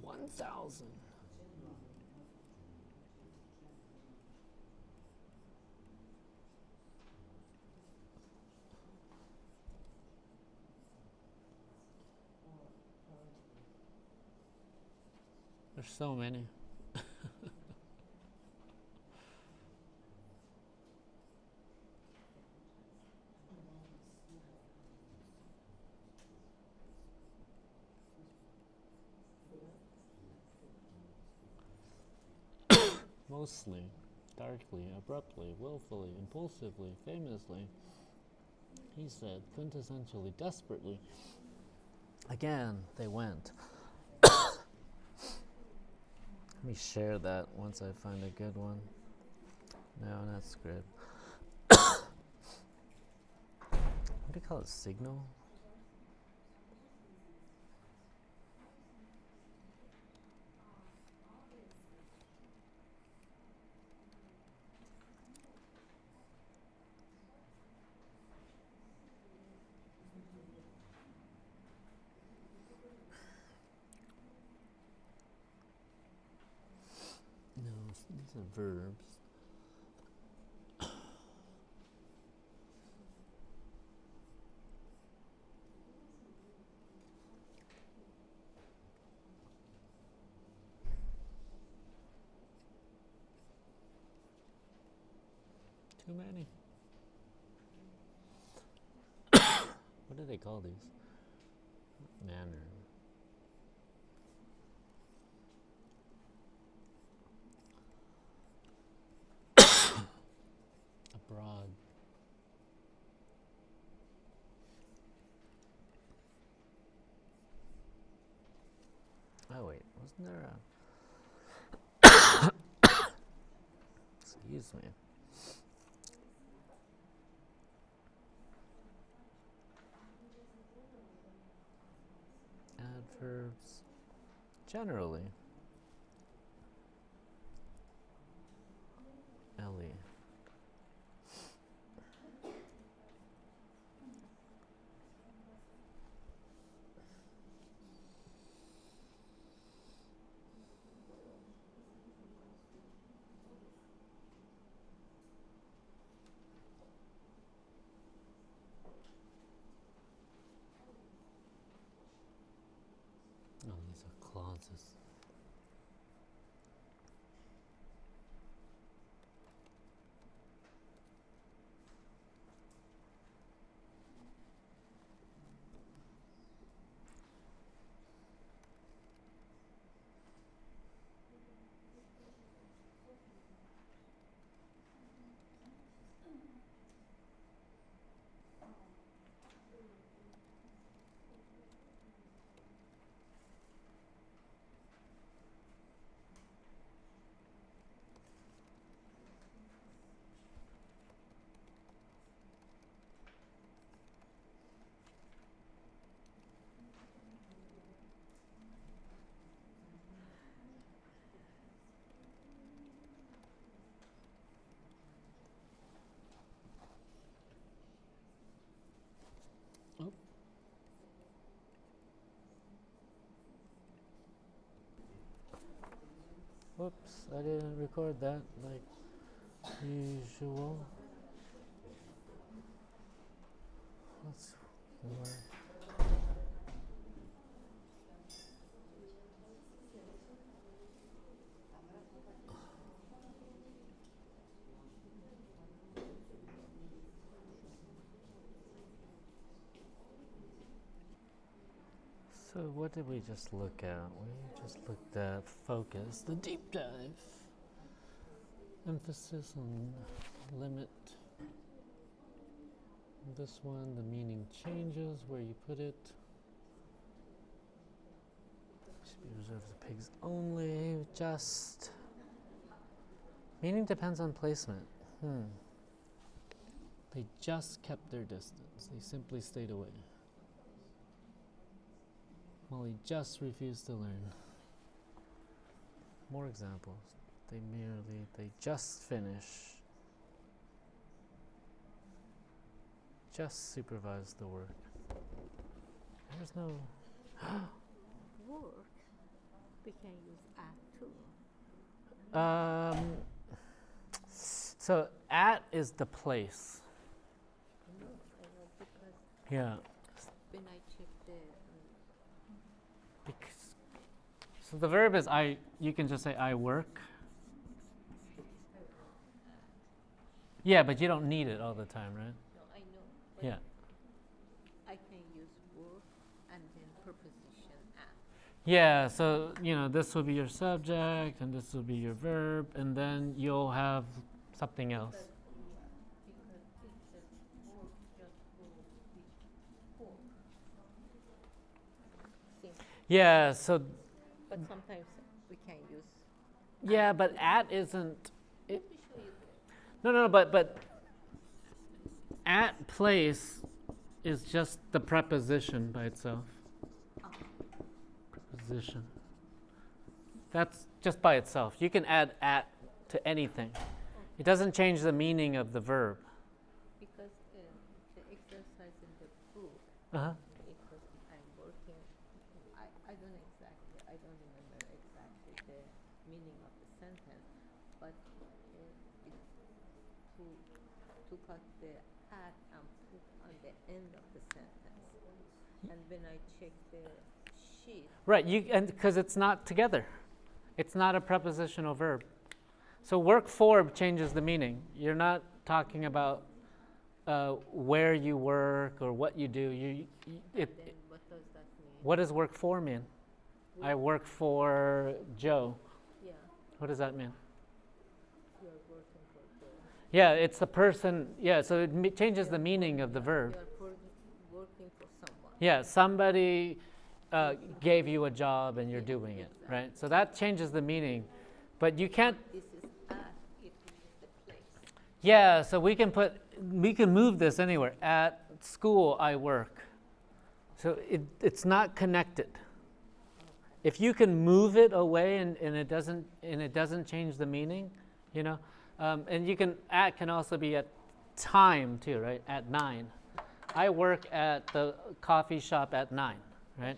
1,000. There's so many. Mostly, darkly, abruptly, willfully, impulsively, famously. He said, quintessentially, desperately. Again, they went. Let me share that once I find a good one. No, not script. What do you call it? Signal? No, these are verbs. Too many. What do they call these? Manner. Abroad. Oh wait, wasn't there a... Excuse me. Adverbs. Generally. Ellie. Oh, these are clauses. Oh. Whoops, I didn't record that like usual. Let's work. So what did we just look at? We just looked at focus, the deep dive, emphasis on limit. This one, the meaning changes where you put it. Should be reserved for pigs only. Just meaning depends on placement. They just kept their distance. They simply stayed away. Molly just refused to learn. More examples. They just finish. Just supervise the work. There's no... Work. We can use at too. So at is the place. I know because Yeah. when I check the So the verb is I. You can just say I work. Yeah, but you don't need it all the time, right? No, I know. But Yeah. I can use work and then preposition at. Yeah, so this will be your subject and this will be your verb, and then you'll have something else. Because it says work just go before. See, Yeah, so but sometimes we can use. yeah, but at isn't. Let me show you. No, but at place is just the preposition by itself. Preposition. That's just by itself. You can add at to anything. It doesn't change the meaning of the verb. Because the exercise in the book, Uh-huh. it was I'm working. I don't remember exactly the meaning of the sentence, but it took out the at and put on the end of the sentence. And when I check the sheet, Right, and because it's not together. It's not a prepositional verb. So work for changes the meaning. You're not talking about where you work or what you do. then what does that mean? What does work for mean? I work for Joe. Yeah, What does that mean? you're working for the. Yeah, it's the person. Yeah, so it changes the meaning of the verb. You're working for someone. Yeah, somebody gave you a job and you're doing it, right? So that changes the meaning. But you can't. This is at, it means the place. Yeah, so we can move this anywhere. At school, I work. So it's not connected. If you can move it away and it doesn't change the meaning, and you can at can also be at time too, right? At 9, I work at the coffee shop at 9, right? Okay.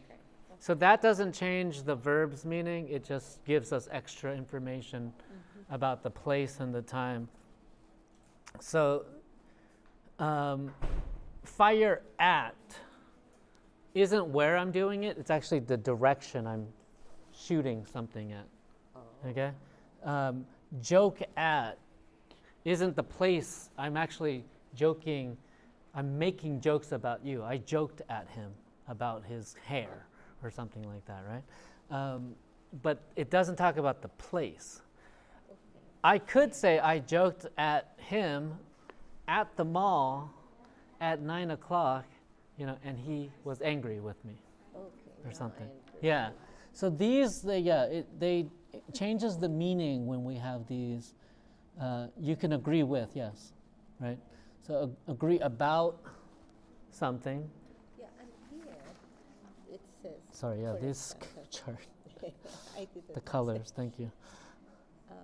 So that doesn't change the verb's meaning. It just gives us extra information about the place and the time. So fire at isn't where I'm doing it. It's actually the direction I'm shooting something at. Okay? Joke at isn't the place I'm actually joking. I'm making jokes about you. I joked at him about his hair or something like that, right? But it doesn't talk about the place. I could say I joked at him at the mall at 9 o'clock, and he was angry with me Okay. or now something. I understand. Yeah. So these, it changes the meaning when we have these. You can agree with, yes, right? So agree about something. Yeah, and here it says. Sorry, yeah, for this example, chart, I didn't the colors. Thank you. Uh,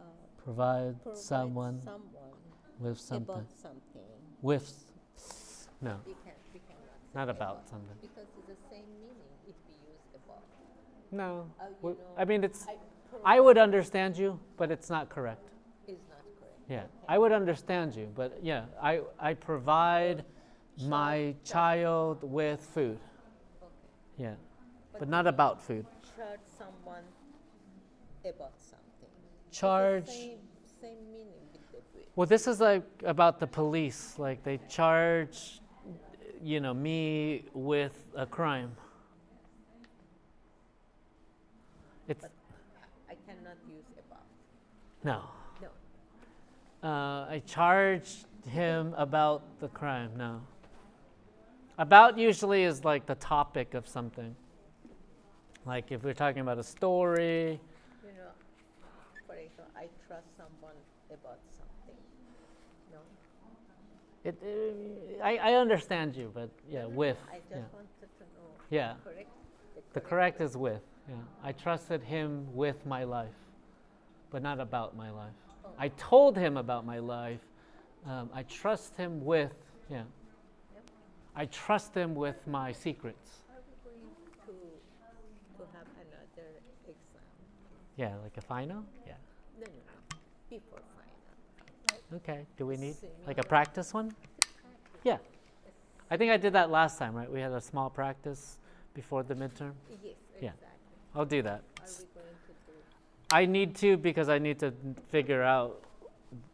Provide provide someone with something. about something. With, no, We cannot say not about something. because it's the same meaning if we use about. No, You I mean it's. I I would understand you, but it's not correct. is not correct. Yeah, I would understand you, but yeah, I provide my child with food. Okay. Yeah, but not about food. Charge someone about something. Charge. Same meaning with the with. Well, this is like about the police. Like they charge, me with a crime. It's But I cannot use about. no. No. I charged him about the crime. No. About usually is like the topic of something. Like if we're talking about a story. For example, I trust someone about something. No. I understand you, but yeah, with. I just Yeah. wanted to know. Yeah. Correct. The correct is with. Yeah. I trusted him with my life, but not about my life. Oh. I told him about my life. I trust him with. Yeah. Yep. I trust him with my secrets. Are we going to have another exam? Yeah, like a final. Yeah. No. Before final. Okay. Do we need like a Similar. practice one? Yeah. I think I did that last time, right? We had a small practice before the midterm. Yes, Yeah. exactly. I'll do that. Are we going I need to because I need to figure out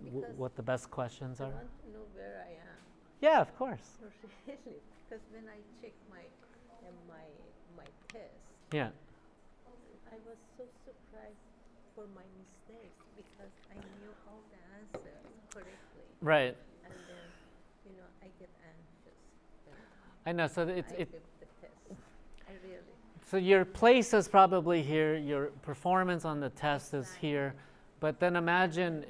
Because what the best questions I are. want to know where I am. Yeah, of course. Really, because when I check my test, Yeah. I was so surprised for my mistakes because I knew all the answers correctly, Right. and then I get anxious when I know. So I it's give the test. I really. so your place is probably here. Your performance on the test is here, but then imagine,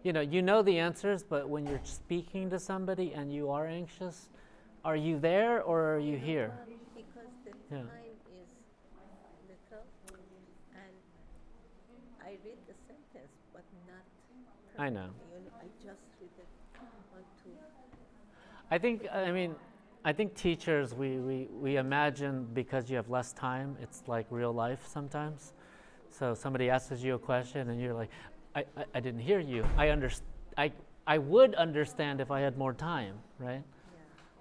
you know the answers, but when you're speaking to somebody and you are anxious, are you there or are you here? Because the Yeah. time is little, and I read the sentence, but not. I know. I just read it on two. I think teachers, we imagine because you have less time, it's like real life sometimes. So somebody asks you a question and you're like, I didn't hear you. I would understand if I had more time, right?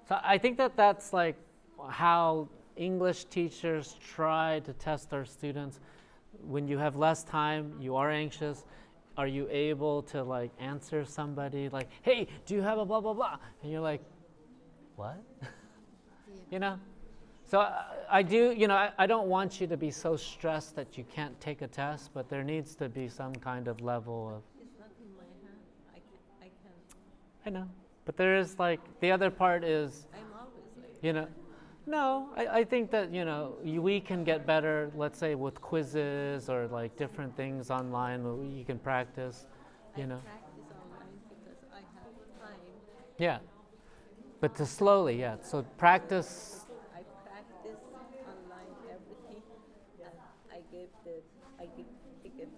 So I think that's like how English teachers try to test our students. When you have less time, you are anxious. Are you able to like answer somebody like, hey, do you have a blah, blah, blah? And you're like, what? So I do, I don't want you to be so stressed that you can't take a test, but there needs to be some kind of level of. It's not in my hand. I can. I know, but there is like, the other part is, I'm always like. No, I think that, we can get better, let's say with quizzes or like different things online where you can practice, I practice online because I have time. Yeah, but to slowly, yeah. So practice. I practice online everything, and I get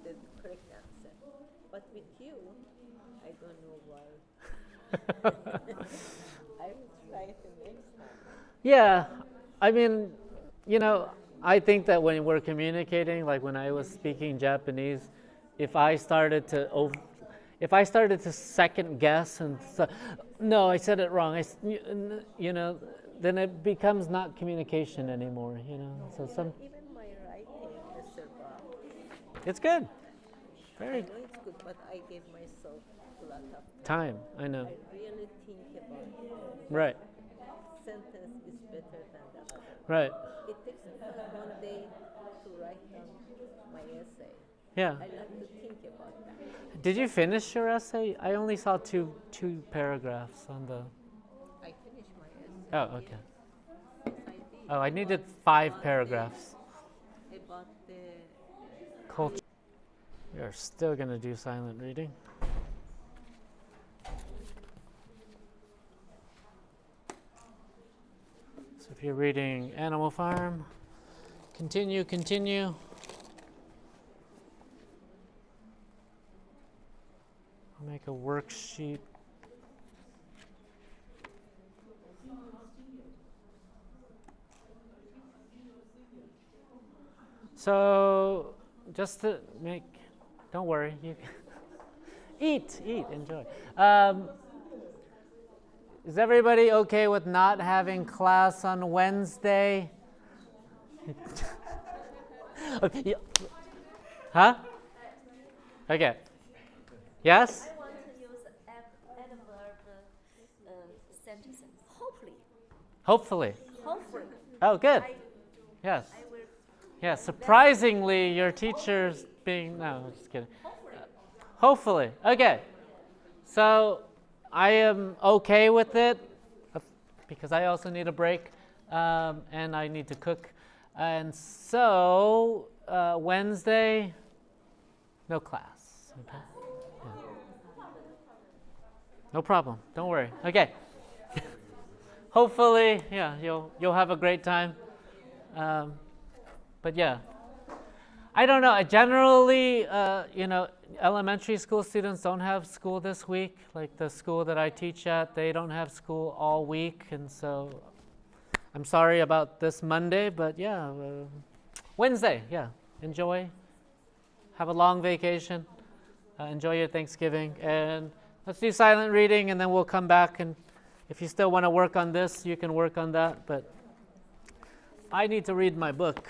the correct answer. But with you, I don't know why. I will try it the next time. Yeah, I think that when we're communicating, like when I was speaking Japanese, if I started to second guess and no, I said it wrong, then it becomes not communication anymore, So Even my writing, Mr. Bob, it's good. I Very know it's good, but I gave myself a lot of time, I know. I really think about it. Right, Sentence is better than the other. right. It takes me 1 day to write down my essay. Yeah. I like to think about that. Did you finish your essay? I only saw two paragraphs on the. I finished my essay. Oh, okay. Yes, I did. Oh, I needed 5 paragraphs. About the Culture. We are still going to do silent reading. So if you're reading Animal Farm, continue. I'll make a worksheet. So just to make, don't worry, you eat, enjoy. Is everybody okay with not having class on Wednesday? Huh? Okay. Yes? I want to use adverb sentences. Hopefully. Hopefully. Oh, good. I Yes. will. Yeah, surprisingly, your teacher's being, no, I'm just kidding. Hopefully. Okay. So I am okay with it because I also need a break and I need to cook. And so Wednesday, no class. Okay? Yeah. No problem. Don't worry. Okay. Hopefully, yeah, you'll have a great time. But yeah, I don't know. Generally, elementary school students don't have school this week. Like the school that I teach at, they don't have school all week, and so I'm sorry about this Monday. But yeah, Wednesday, yeah, enjoy. Have a long vacation. Enjoy your Thanksgiving, and let's do silent reading, and then we'll come back. And if you still want to work on this, you can work on that. But I need to read my book.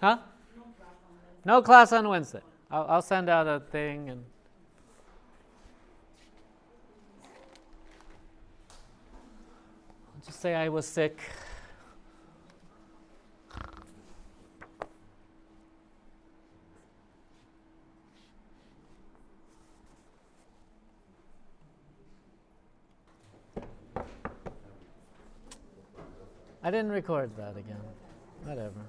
Huh? No class on Wednesday. I'll send out a thing and. I'll just say I was sick. I didn't record that again. Whatever.